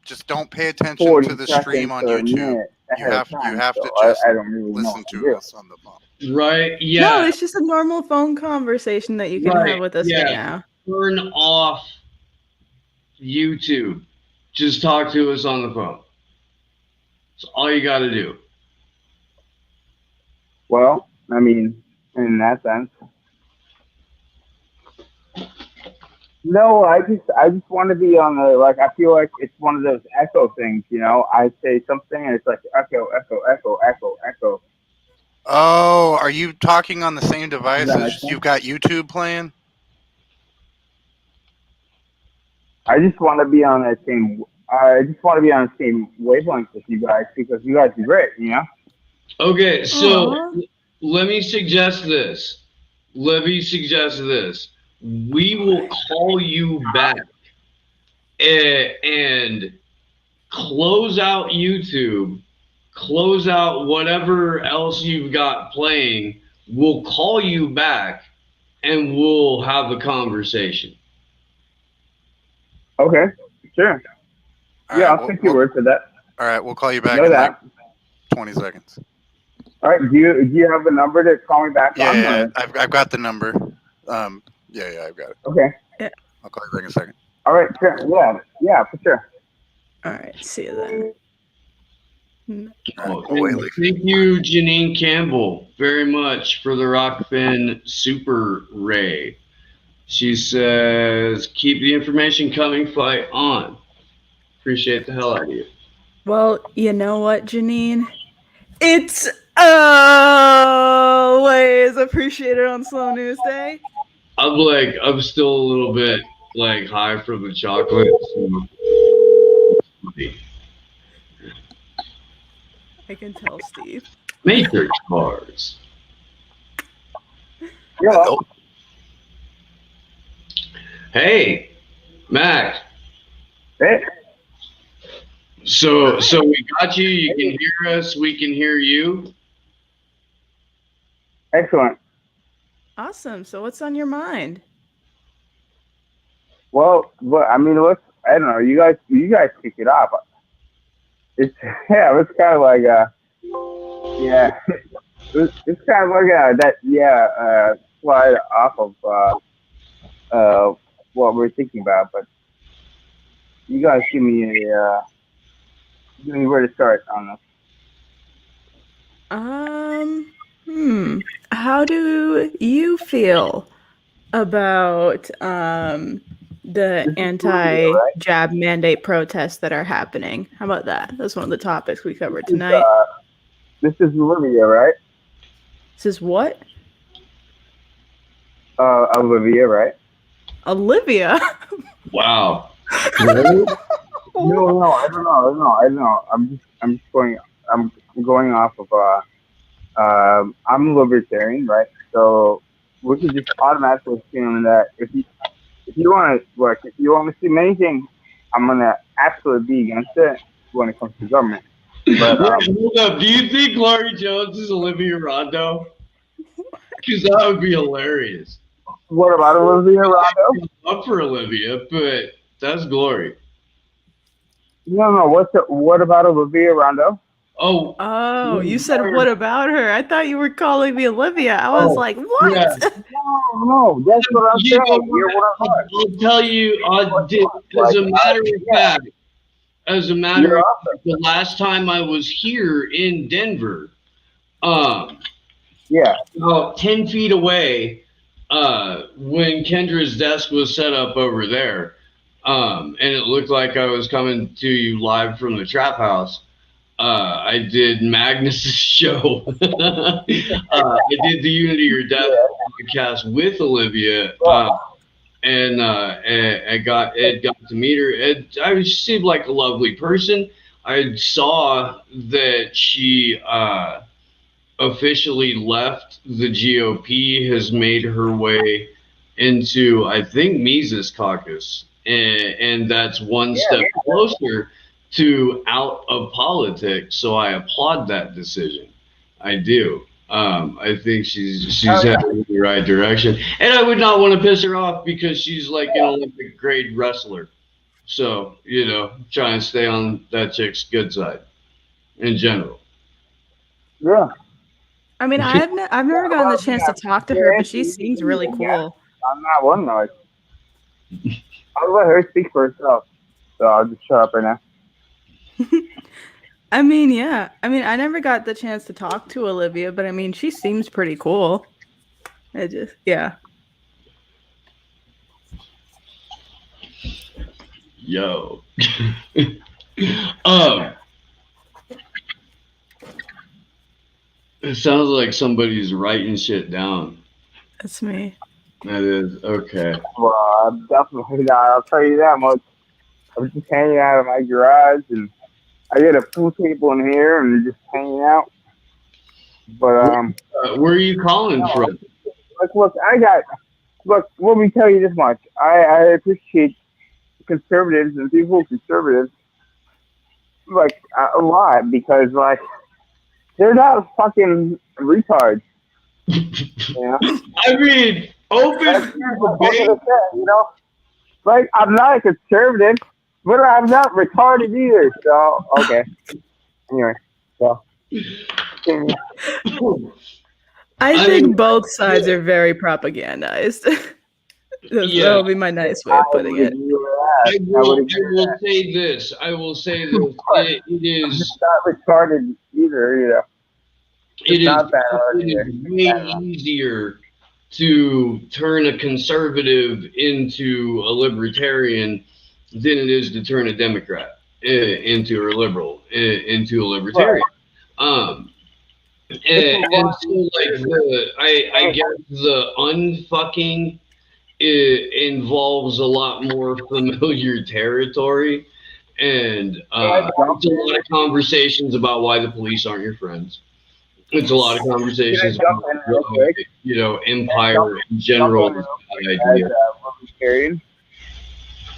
Speaker 3: just don't pay attention to the stream on YouTube. You have to just listen to us on the phone.
Speaker 2: Right? Yeah.
Speaker 1: No, it's just a normal phone conversation that you can have with us right now.
Speaker 2: Turn off YouTube. Just talk to us on the phone. That's all you got to do.
Speaker 8: Well, I mean, in that sense. No, I just want to be on the, like, I feel like it's one of those echo things, you know? I say something and it's like echo.
Speaker 3: Oh, are you talking on the same device as you've got YouTube playing?
Speaker 8: I just want to be on the same wavelength with you guys because you guys are great, you know?
Speaker 2: Okay, so let me suggest this. We will call you back and close out YouTube, close out whatever else you've got playing. We'll call you back and we'll have a conversation.
Speaker 8: Okay, sure.
Speaker 3: All
Speaker 8: Yeah,
Speaker 3: right,
Speaker 8: I'll take your word for that.
Speaker 3: All right, we'll call you back
Speaker 8: Know
Speaker 3: in
Speaker 8: that.
Speaker 3: like 20 seconds.
Speaker 8: All right. Do you have a number to call me back on?
Speaker 3: Yeah,
Speaker 8: Or?
Speaker 3: I've got the number. Yeah, I've got it.
Speaker 8: Okay.
Speaker 3: I'll call you back in a second.
Speaker 8: All right. Sure. Yeah, for sure.
Speaker 1: All right, see you then.
Speaker 2: Oh, thank you, Janine Campbell, very much for the Rockfin Super Ray. She says, keep the information coming, fight on. Appreciate the hell out of you.
Speaker 1: Well, you know what, Janine? It's always appreciated on Slow News Day.
Speaker 2: I'm still a little bit like high from the chocolate. So.
Speaker 1: I can tell, Steve.
Speaker 2: Matrix bars.
Speaker 8: Yeah.
Speaker 2: Hey, Mac.
Speaker 8: Hey.
Speaker 2: So we got you. You can hear us. We can hear you.
Speaker 8: Excellent.
Speaker 1: Awesome. So what's on your mind?
Speaker 8: Well, I mean, I don't know. You guys kick it off. It's it's kind of like it's kind of like slide off of what we're thinking about. But you guys give me where to start on this.
Speaker 1: How do you feel about the anti-jab mandate protests that are happening? How about that? That's one of the topics we covered tonight.
Speaker 8: This is Olivia, right?
Speaker 1: This is what?
Speaker 8: Olivia, right?
Speaker 1: Olivia?
Speaker 2: Wow.
Speaker 8: No, I don't know. I'm going off of I'm a libertarian, right? So we could just automatically assume that if you want to see anything, I'm gonna absolutely be against it when it comes to government. But
Speaker 2: hold up. Do you think Laurie Jones is Olivia Rondo? Because that would be hilarious.
Speaker 8: What about Olivia Rondo?
Speaker 2: I'm up for Olivia, but that's Glory.
Speaker 8: No. What about Olivia Rondo?
Speaker 1: Oh, you said what about her? I thought you were calling me Olivia. I was like, what?
Speaker 8: Yeah. No, that's what I'm saying.
Speaker 2: I'll tell you, as a matter of fact, the last time I was here in Denver, about 10 feet away, when Kendra's desk was set up over there, and it looked like I was coming to you live from the trap house. I did Magnus's show. I did the Unity or Death podcast with Olivia, and I got to meet her. I seemed like a lovely person. I saw that she officially left the GOP, has made her way into, I think, Mises caucus, and that's one step closer to out of politics. So I applaud that decision. I do. I think she's headed in the right direction, and I would not want to piss her off because she's like an Olympic grade wrestler. So try and stay on that chick's good side in general.
Speaker 8: Yeah.
Speaker 1: I mean, I've never gotten the chance to talk to her, but she seems really cool.
Speaker 8: I'm not one noise. I'll let her speak for herself. So I'll just shut up right now.
Speaker 1: I mean, yeah. I mean, I never got the chance to talk to Olivia, but I mean, she seems pretty cool.
Speaker 2: Yo. It sounds like somebody's writing shit down.
Speaker 1: That's me.
Speaker 2: That is okay.
Speaker 8: Well, I'm definitely not. I'll tell you that much. I'm just hanging out in my garage, and I get a pool table in here, and just hanging out. But
Speaker 2: where are you calling from?
Speaker 8: Look, let me tell you this much. I appreciate conservatives and people who are conservatives a lot because they're not fucking retards.
Speaker 2: I mean, Open
Speaker 8: That's
Speaker 2: for
Speaker 8: what I'm
Speaker 2: debate.
Speaker 8: gonna say, you know? Like, I'm not a conservative, but I'm not retarded either. So, okay. Anyway, so.
Speaker 1: I
Speaker 2: I
Speaker 1: think
Speaker 2: mean,
Speaker 1: both sides are very propagandized.
Speaker 2: yeah.
Speaker 1: That would be my nice way
Speaker 8: I
Speaker 1: of putting
Speaker 8: would
Speaker 1: it.
Speaker 8: agree with that. I would agree with that.
Speaker 2: Say this. I will say this. It
Speaker 8: I'm
Speaker 2: is.
Speaker 8: just not retarded either, you know?
Speaker 2: It
Speaker 8: It's
Speaker 2: is.
Speaker 8: not that hard
Speaker 2: It
Speaker 8: either.
Speaker 2: is way easier to turn a conservative into a libertarian than it is to turn a Democrat into a liberal into a libertarian. Um, and so like I guess the unfucking involves a lot more familiar territory, and it's a lot of conversations about why the police aren't your friends. It's a lot of conversations about empire in general is a bad
Speaker 8: As
Speaker 2: idea.
Speaker 8: a libertarian,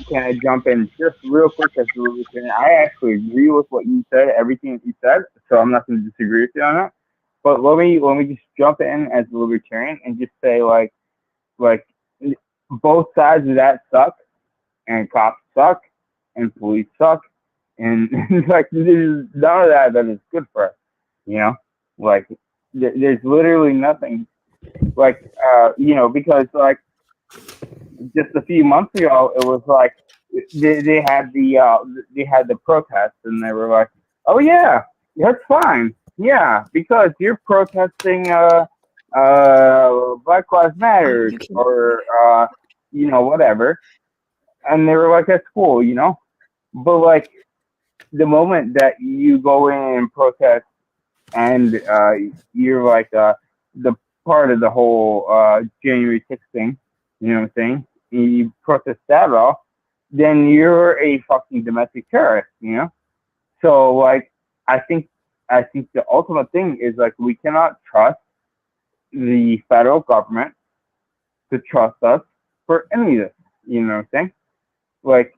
Speaker 8: can I jump in just real quick as a libertarian? I actually agree with what you said, everything that you said, so I'm not going to disagree with you on that. But let me just jump in as a libertarian and just say like both sides of that suck, and cops suck, and police suck, and like there's none of that is good for us, you know. Like there's literally nothing. Like because like just a few months ago, it was like they had the protests, and they were like, oh yeah, that's fine, yeah, because you're protesting Black Lives Matter or whatever, and they were like, that's cool, you know. But like the moment that you go in and protest, and you're like the part of the whole January 6th thing, you know what I'm saying? You protest that at all, then you're a fucking domestic terrorist, you know? So like I think the ultimate thing is like we cannot trust the federal government to trust us for any of this, you know what I'm saying? Like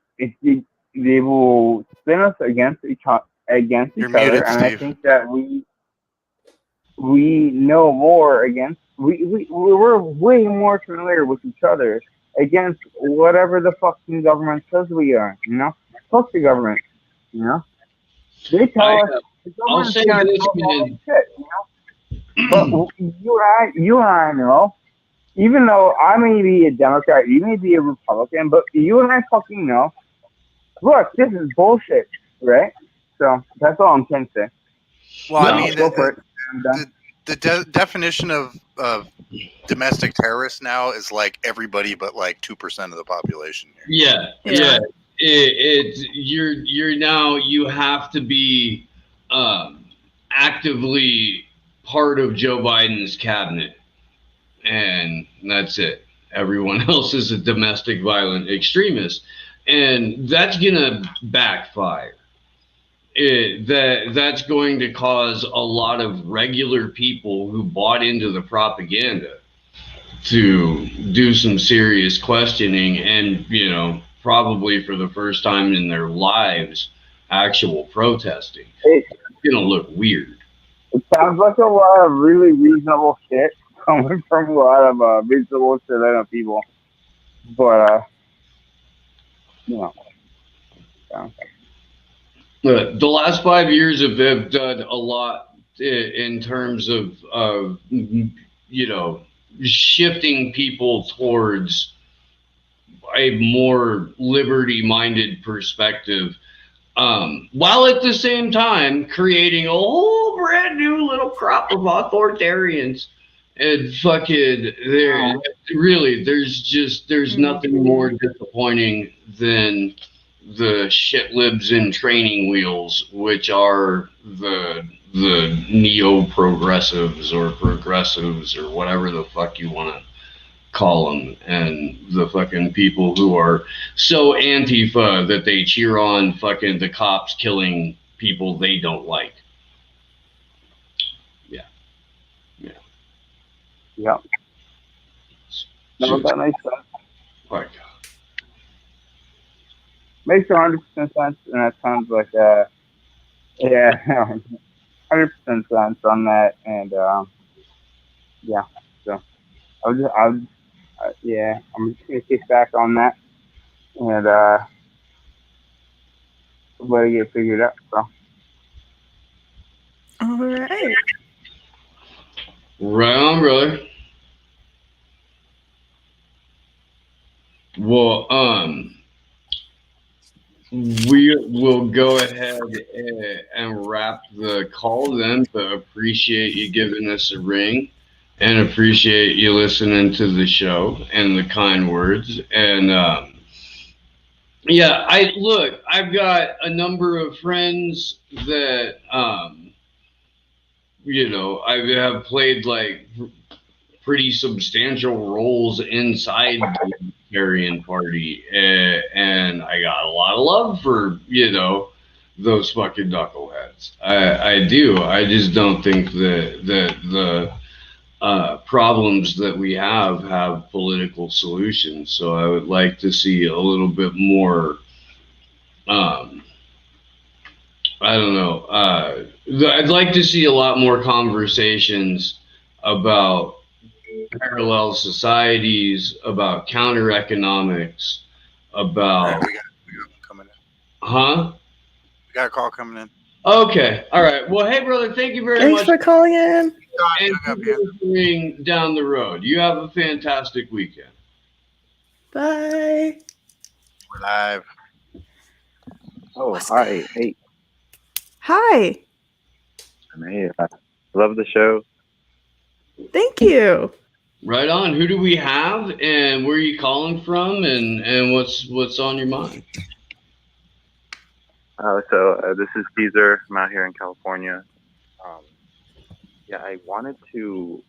Speaker 8: they will spin us against each other,
Speaker 3: muted,
Speaker 8: and I
Speaker 3: Steve.
Speaker 8: think that we know more against we're way more familiar with each other against whatever the fucking government says we are, you know? Fuck the government, you know? They tell us the
Speaker 2: I'll
Speaker 8: government's
Speaker 2: say
Speaker 8: gonna
Speaker 2: this,
Speaker 8: tell us all
Speaker 2: man.
Speaker 8: this shit, you know? But you and I know, even though I may be a Democrat, you may be a Republican, but you and I fucking know, look, this is bullshit, right? So that's all I'm trying to say.
Speaker 3: Well, I
Speaker 2: No.
Speaker 3: mean,
Speaker 8: Go for it. I'm done.
Speaker 3: the definition of domestic terrorists now is like everybody but like 2% of the population here.
Speaker 2: Yeah. You're now you have to be actively part of Joe Biden's cabinet, and that's it. Everyone else is a domestic violent extremist, and that's gonna backfire. That's going to cause a lot of regular people who bought into the propaganda to do some serious questioning, and probably for the first time in their lives actual protesting.
Speaker 8: It
Speaker 2: It's gonna look weird.
Speaker 8: sounds like a lot of really reasonable shit coming from a lot of reasonable people, but you know.
Speaker 2: The last 5 years have done a lot in terms of shifting people towards a more liberty-minded perspective, while at the same time creating a whole brand new little crop of authoritarians. And fucking there's nothing more disappointing than the shit libs in training wheels, which are the neo progressives or progressives or whatever the fuck you want to call them, and the fucking people who are so Antifa that they cheer on fucking the cops killing people they don't like.
Speaker 8: Yeah. No, that makes sense.
Speaker 2: Like,
Speaker 8: Makes 100% sense, and that sounds like 100% sense on that, and yeah. So I yeah, I'm just gonna kick back on that and let it get figured out. So
Speaker 1: All right.
Speaker 2: Right on, brother. Well, we will go ahead and wrap the call then, but appreciate you giving us a ring and appreciate you listening to the show and the kind words. And yeah, I've got a number of friends that, I have played like pretty substantial roles inside the Libertarian Party, and I got a lot of love for those fucking knuckleheads. I do. I just don't think that the problems that we have political solutions. So I would like to see a little bit more. Um, I don't know. I'd like to see a lot more conversations about parallel societies, about counter economics,
Speaker 3: All right,
Speaker 2: about
Speaker 3: we got one coming in.
Speaker 2: huh?
Speaker 3: We got a call coming in.
Speaker 2: Okay, all right. Well, hey, brother, thank you very
Speaker 1: Thanks
Speaker 2: much.
Speaker 1: for calling in.
Speaker 2: And listening down the road. You have a fantastic weekend.
Speaker 1: Bye.
Speaker 3: We're live.
Speaker 10: Oh, hi. Hey,
Speaker 1: Hi.
Speaker 10: hey, love the show.
Speaker 1: Thank you.
Speaker 2: Right on. Who do we have, and where are you calling from, and what's on your mind?
Speaker 10: This is Caesar. I'm out here in California. Yeah, I wanted to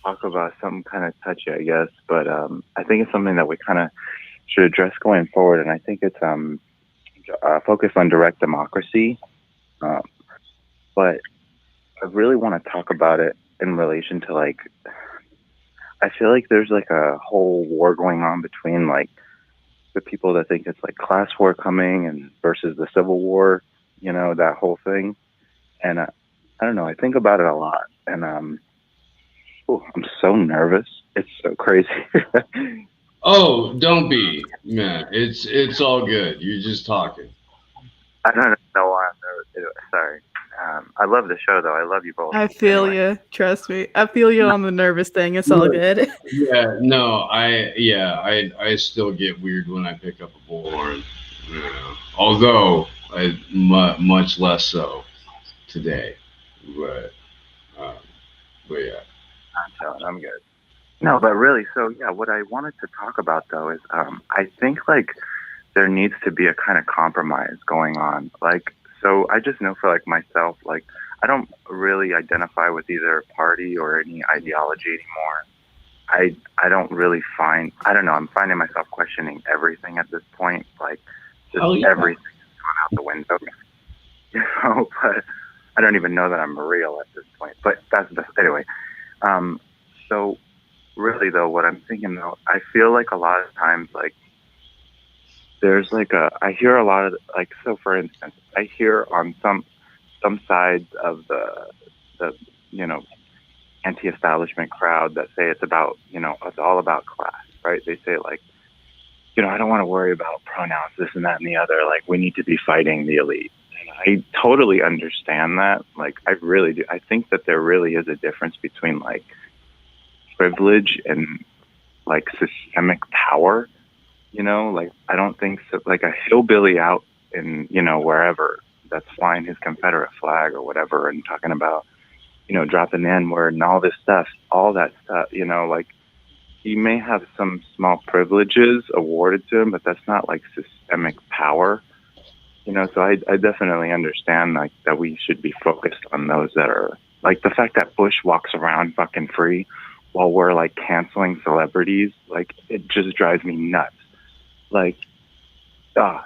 Speaker 10: talk about something kind of touchy, I guess, but I think it's something that we kind of should address going forward, and I think it's focused on direct democracy. But I really want to talk about it in relation to like, I feel like there's like a whole war going on between like the people that think it's like class war coming and versus the Civil War, that whole thing. And I don't know, I think about it a lot, and I'm so nervous. It's so crazy.
Speaker 2: Oh, don't be, man. It's all good. You're just talking.
Speaker 10: I don't know why I'm nervous. Sorry. I love the show, though. I love you both.
Speaker 1: I feel you. Trust me. I feel you on the nervous thing. It's all good.
Speaker 2: Yeah, no, I still get weird when I pick up a bullhorn. Although much less so today, but yeah.
Speaker 10: I'm good. No, but really, so yeah, what I wanted to talk about though is I think like there needs to be a kind of compromise going on. Like, so I just know for like myself, like I don't really identify with either party or any ideology anymore. I don't really I don't know, I'm finding myself questioning everything at this point. Like just everything has gone out the window. But I don't even know that I'm real at this point. But anyway. So really though, what I'm thinking though, I feel like a lot of times like there's like I hear a lot of like, so for instance, I hear on some sides of the anti-establishment crowd that say it's about, it's all about class, right? They say like, I don't want to worry about pronouns, this and that and the other. Like we need to be fighting the elite. And I totally understand that. Like I really do. I think that there really is a difference between like privilege and like systemic power. Like I don't think so. Like a hillbilly out in wherever that's flying his Confederate flag or whatever and talking about dropping the N-word and all this stuff, all that stuff. Like he may have some small privileges awarded to him, but that's not like systemic power. So I definitely understand like that we should be focused on those that are like the fact that Bush walks around fucking free while we're like canceling celebrities. Like it just drives me nuts. Like,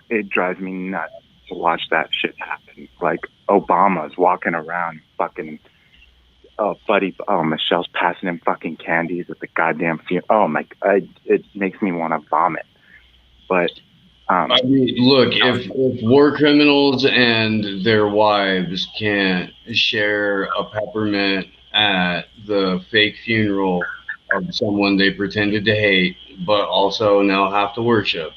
Speaker 10: it drives me nuts to watch that shit happen. Like Obama's walking around fucking, Michelle's passing him fucking candies at the goddamn funeral. Oh my, it makes me want to vomit. But,
Speaker 2: I mean, look, if war criminals and their wives can't share a peppermint at the fake funeral of someone they pretended to hate, but also now have to worship.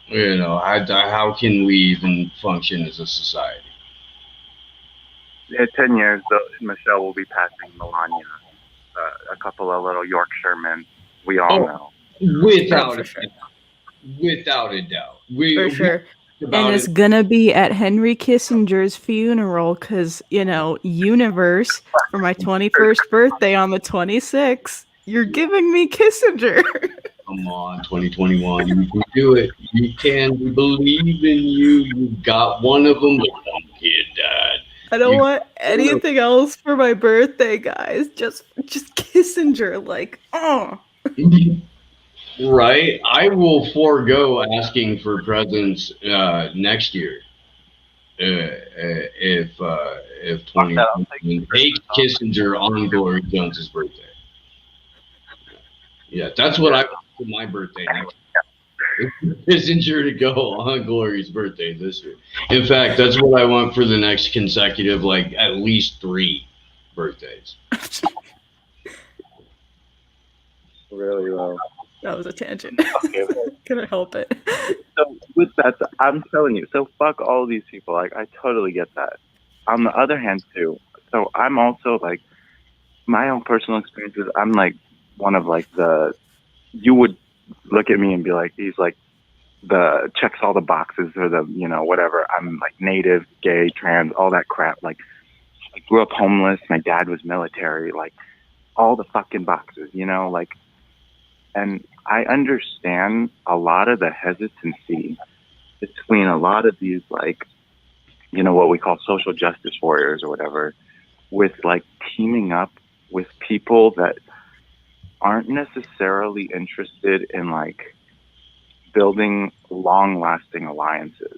Speaker 2: How can we even function as a society?
Speaker 10: In 10 years, Michelle will be passing Melania, a couple of little Yorkshiremen. We all know.
Speaker 2: Without
Speaker 1: for
Speaker 2: a
Speaker 1: sure.
Speaker 2: Without a doubt.
Speaker 1: For sure. And
Speaker 2: About
Speaker 1: it's
Speaker 2: it.
Speaker 1: gonna be at Henry Kissinger's funeral because, universe, for my 21st birthday on the 26th, you're giving me Kissinger.
Speaker 2: Come on, 2021. You can do it. You can. We believe in you. You got one of them, but one kid died.
Speaker 1: I don't
Speaker 2: You-
Speaker 1: want anything else for my birthday, guys. Just Kissinger. Like, oh.
Speaker 2: Right? I will forego asking for presents next year. If 2020 take Kissinger on Glory Jones's birthday. Yeah, that's what I want for my birthday next year. Kissinger to go on Glory's birthday this year. In fact, that's what I want for the next consecutive, like at least 3 birthdays.
Speaker 10: Really well.
Speaker 1: That was a tangent.
Speaker 10: Okay.
Speaker 1: Couldn't help it.
Speaker 10: So with that, I'm telling you, so fuck all these people. Like, I totally get that. On the other hand, too, so I'm also like, my own personal experiences, I'm like one of like you would look at me and be like, he's like the checks all the boxes or the, whatever. I'm like native, gay, trans, all that crap. Like, I grew up homeless. My dad was military, like all the fucking boxes, like, and I understand a lot of the hesitancy between a lot of these, like, what we call social justice warriors or whatever, with like teaming up with people that aren't necessarily interested in like building long-lasting alliances.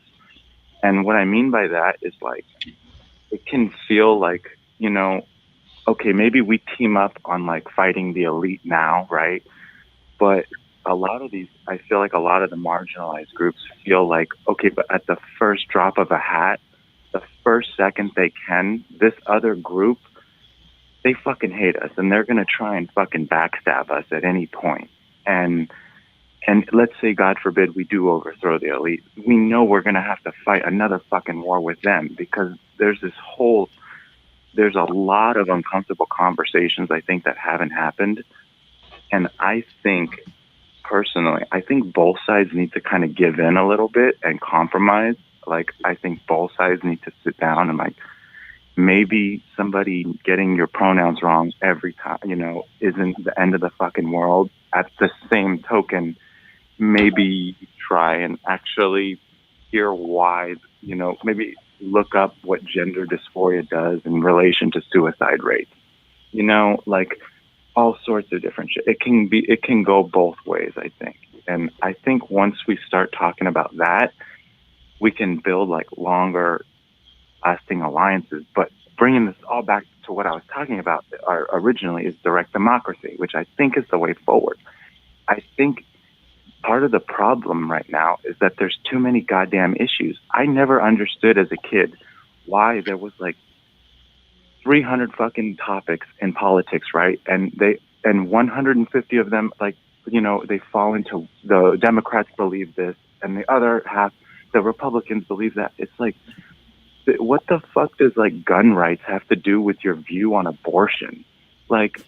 Speaker 10: And what I mean by that is like, it can feel like, okay, maybe we team up on like fighting the elite now, right? But a lot of these, I feel like a lot of the marginalized groups feel like, okay, but at the first drop of a hat, the first second they can, this other group, they fucking hate us and they're going to try and fucking backstab us at any point. And let's say, God forbid, we do overthrow the elite. We know we're going to have to fight another fucking war with them because there's a lot of uncomfortable conversations, I think, that haven't happened. And I think, personally, both sides need to kind of give in a little bit and compromise. Like, I think both sides need to sit down and, like, maybe somebody getting your pronouns wrong every time, isn't the end of the fucking world. At the same token, maybe try and actually hear why, maybe look up what gender dysphoria does in relation to suicide rates. Like, all sorts of different shit. It can go both ways, I think. And I think once we start talking about that, we can build like longer lasting alliances. But bringing this all back to what I was talking about originally is direct democracy, which I think is the way forward. I think part of the problem right now is that there's too many goddamn issues. I never understood as a kid why there was like 300 fucking topics in politics, right? And 150 of them, like, they fall into the Democrats believe this, and the other half, the Republicans believe that. It's like, what the fuck does like gun rights have to do with your view on abortion? Like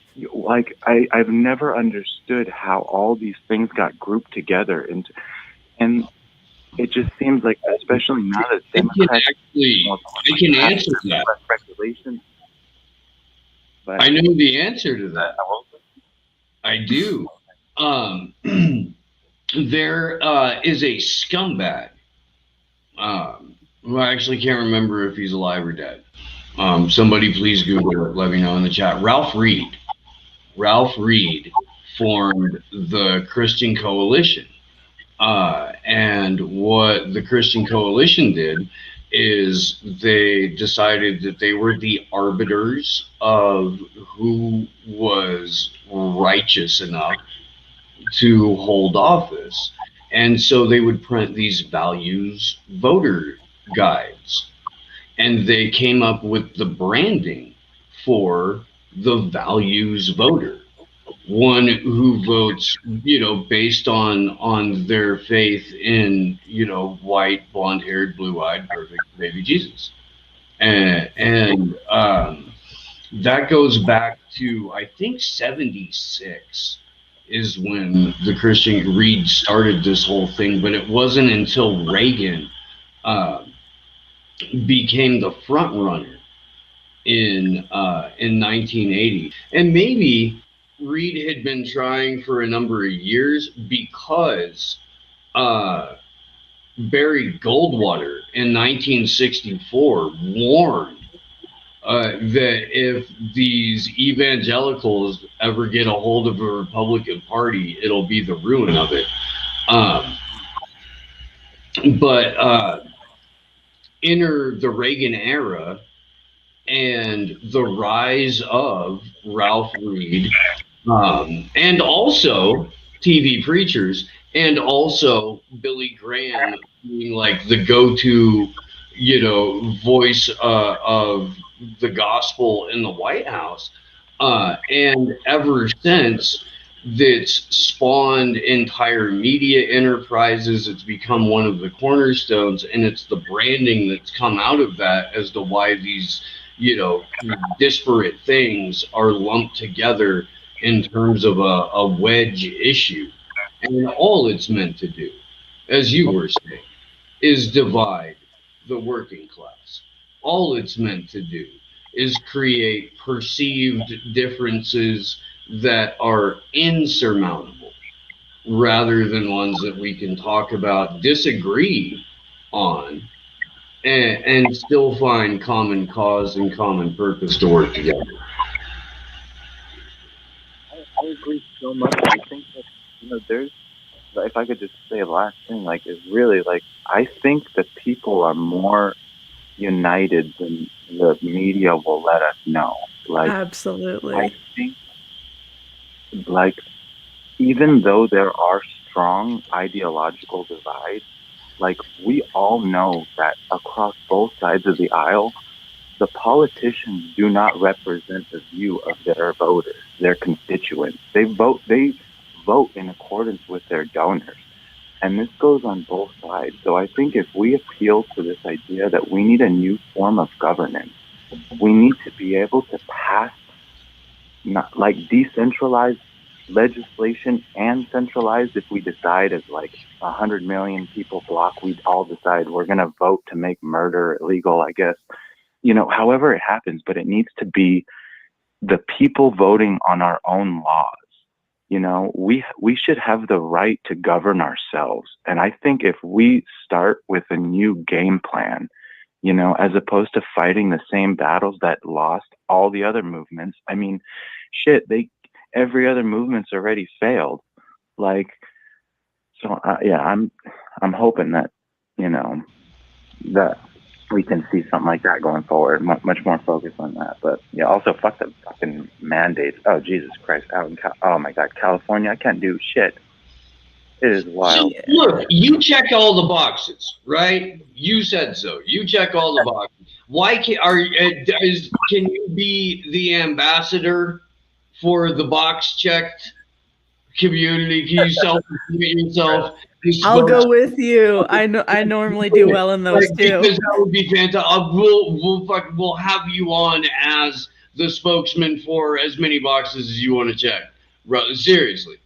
Speaker 10: I've never understood how all these things got grouped together and it just seems like, especially now that Democrats
Speaker 2: I can answer that.
Speaker 10: Regulation. But
Speaker 2: I know the answer to that. I do. There is a scumbag. Who I actually can't remember if he's alive or dead. Somebody please Google it. Let me know in the chat. Ralph Reed. Ralph Reed formed the Christian Coalition. And what the Christian Coalition did is they decided that they were the arbiters of who was righteous enough to hold office. And so they would print these values voter guides. And they came up with the branding for the values voter. one who votes, based on their faith in, white, blonde-haired, blue-eyed, perfect baby Jesus, and that goes back to, I think, 76 is when the Christian Reed started this whole thing, but it wasn't until Reagan uh, became the front runner in 1980, and maybe Reed had been trying for a number of years because uh, Barry Goldwater in 1964 warned that if these evangelicals ever get a hold of a Republican Party, it'll be the ruin of it. Um, but enter the Reagan era and the rise of Ralph Reed, and also TV preachers, and also Billy Graham being like the go-to, voice of the gospel in the White House. And ever since, that's spawned entire media enterprises. It's become one of the cornerstones, and it's the branding that's come out of that as to why these, disparate things are lumped together in terms of a wedge issue. And all it's meant to do, as you were saying, is divide the working class. All it's meant to do is create perceived differences that are insurmountable rather than ones that we can talk about, disagree on, and still find common cause and common purpose to work together.
Speaker 10: I agree so much. I think that, there's, if I could just say a last thing, like, is really, like, I think that people are more united than the media will let us know. Like,
Speaker 1: Absolutely.
Speaker 10: I think, like, even though there are strong ideological divides, like, we all know that across both sides of the aisle, the politicians do not represent the view of their voters, their constituents. They vote in accordance with their donors. And this goes on both sides. So I think if we appeal to this idea that we need a new form of governance, we need to be able to pass decentralized legislation and centralized. If we decide as 100 million people block, we'd all decide we're going to vote to make murder illegal, I guess. However it happens, but it needs to be the people voting on our own laws. We should have the right to govern ourselves. And I think if we start with a new game plan, as opposed to fighting the same battles that lost all the other movements, I mean, shit, every other movement's already failed. I'm hoping that, that we can see something like that going forward, much more focus on that. But yeah, also fuck the fucking mandates. Oh, Jesus Christ. Oh my God, California, I can't do shit. It is wild.
Speaker 2: So, look, you check all the boxes, right? You said so. You check all the boxes. Why can you be the ambassador for the box checked community? Can you self-promote yourself?
Speaker 1: I'll go with you. I normally do well in those too.
Speaker 2: Because that would be fantastic. We'll have you on as the spokesman for as many boxes as you want to check. Seriously.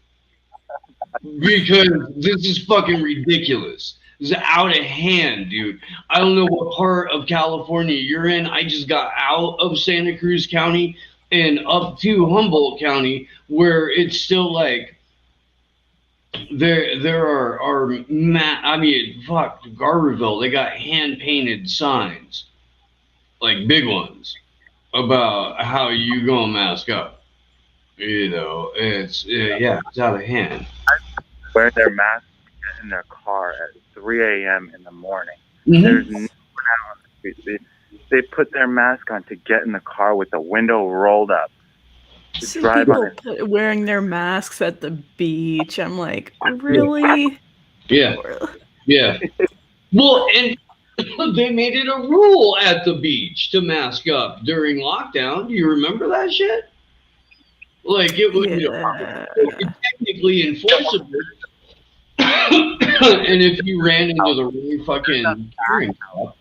Speaker 2: Because this is fucking ridiculous. This is out of hand, dude. I don't know what part of California you're in. I just got out of Santa Cruz County and up to Humboldt County, where it's still there are Garberville, they got hand painted signs, big ones, about how you gonna mask up. It's out of hand.
Speaker 10: Wear their mask in their car at 3 a.m. in the morning.
Speaker 2: Mm-hmm.
Speaker 10: There's no one out on the street. They put their mask on to get in the car with the window rolled up.
Speaker 1: See people wearing their masks at the beach. I'm like, really?
Speaker 2: Yeah. Yeah. Well, and they made it a rule at the beach to mask up during lockdown. Do you remember that shit? Like it would,
Speaker 1: Yeah.
Speaker 2: it's technically enforceable. And if you ran into the wrong fucking hearing cop,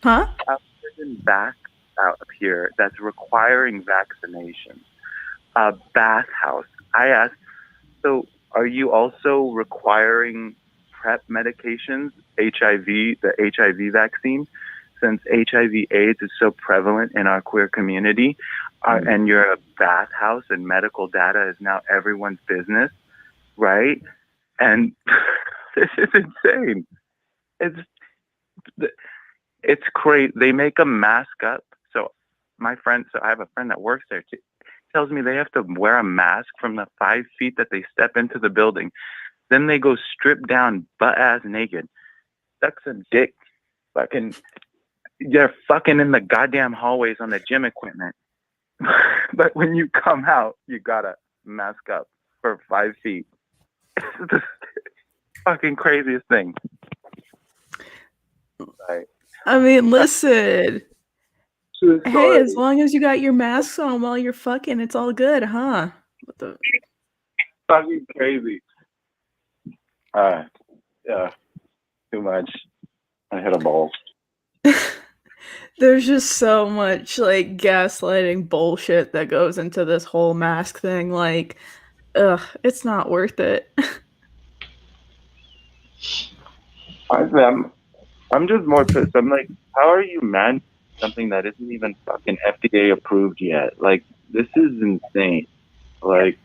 Speaker 1: Huh?
Speaker 10: A prison back out up here that's requiring vaccination. A bathhouse. I asked, so are you also requiring PrEP medications, HIV, the HIV vaccine? Since HIV/AIDS is so prevalent in our queer community, and you're a bathhouse and medical data is now everyone's business, right? And this is insane. It's crazy. They make a mask up. So I have a friend that works there. Tells me they have to wear a mask from the 5 feet that they step into the building. Then they go strip down, butt ass naked, suck some dick, they're fucking in the goddamn hallways on the gym equipment. But when you come out, you gotta mask up for 5 feet. It's the fucking craziest thing. Right.
Speaker 1: I mean, listen. Hey, as long as you got your masks on while you're fucking, it's all good, huh? What the?
Speaker 10: Fucking crazy. Yeah, too much. I hit a ball.
Speaker 1: There's just so much like gaslighting bullshit that goes into this whole mask thing. Like, it's not worth it.
Speaker 10: I'm just more pissed. I'm like, how are you mandating something that isn't even fucking FDA approved yet? Like, this is insane. Like,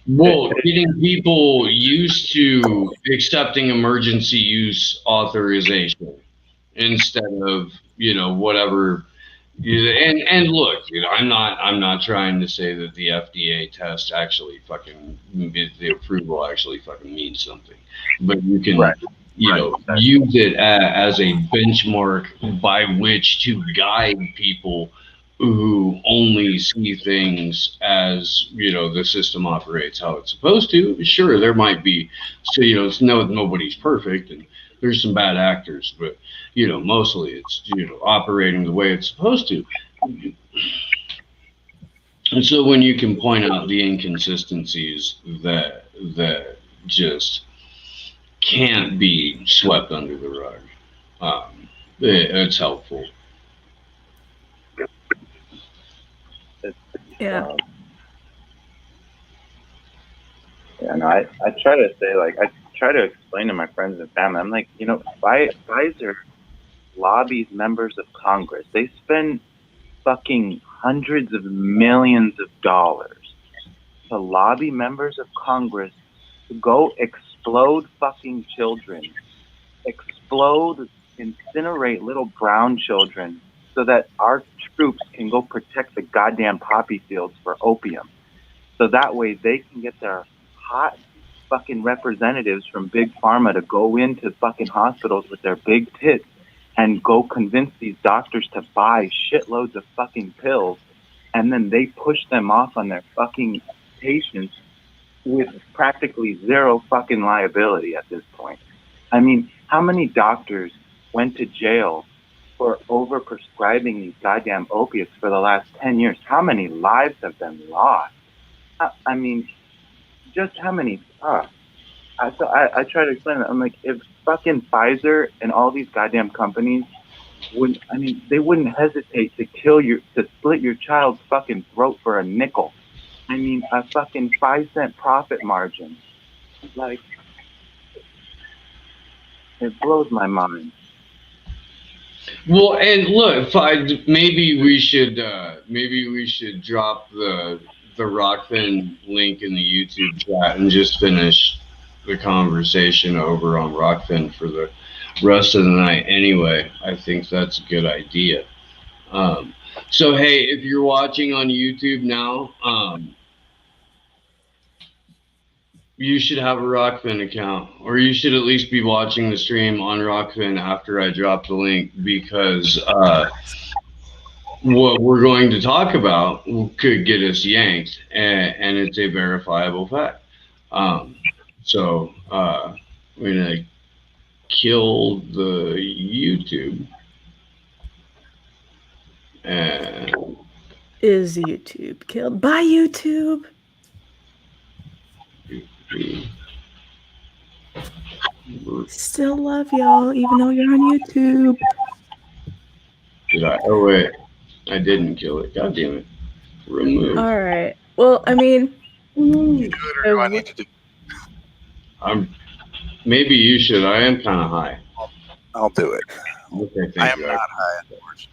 Speaker 2: well, getting people used to accepting emergency use authorization instead of whatever. And look, I'm not trying to say that the FDA test actually fucking the approval actually fucking means something, but you can use it as a benchmark by which to guide people who only see things as the system operates how it's supposed to. Sure, there might be, so nobody's perfect and there's some bad actors, but mostly it's operating the way it's supposed to. And so when you can point out the inconsistencies that just can't be swept under the rug, it's helpful.
Speaker 1: Yeah.
Speaker 10: Yeah, no, I try to say, like, I try to explain to my friends and family, I'm like, Pfizer lobbies members of Congress. They spend fucking hundreds of millions of dollars to lobby members of Congress to go explode fucking children, incinerate little brown children so that our troops can go protect the goddamn poppy fields for opium. So that way they can get their hot fucking representatives from Big Pharma to go into fucking hospitals with their big tits and go convince these doctors to buy shitloads of fucking pills, and then they push them off on their fucking patients with practically zero fucking liability at this point. I mean, how many doctors went to jail for overprescribing these goddamn opiates for the last 10 years? How many lives have been lost? I mean, just how many? I try to explain that. I'm like, if fucking Pfizer and all these goddamn companies they wouldn't hesitate to split your child's fucking throat for a nickel. I mean, a fucking 5-cent profit margin. Like, it blows my mind.
Speaker 2: Well, and look, maybe we should drop the Rockfin link in the YouTube chat and just finish the conversation over on Rockfin for the rest of the night. Anyway, I think that's a good idea. So hey, if you're watching on YouTube now, you should have a Rockfin account, or you should at least be watching the stream on Rockfin after I drop the link, because what we're going to talk about could get us yanked, and it's a verifiable fact. So I'm gonna kill the YouTube, and
Speaker 1: Is YouTube killed? Bye, YouTube. Still love y'all, even though you're on YouTube.
Speaker 2: Did I? Oh wait, I didn't kill it. God damn it! Remove.
Speaker 1: All right. Well, I mean,
Speaker 3: You do it, or do I need to do?
Speaker 2: Maybe you should. I am kind of high.
Speaker 3: I'll do it.
Speaker 2: Okay,
Speaker 3: I
Speaker 2: thank
Speaker 3: am
Speaker 2: you.
Speaker 3: not high, unfortunately.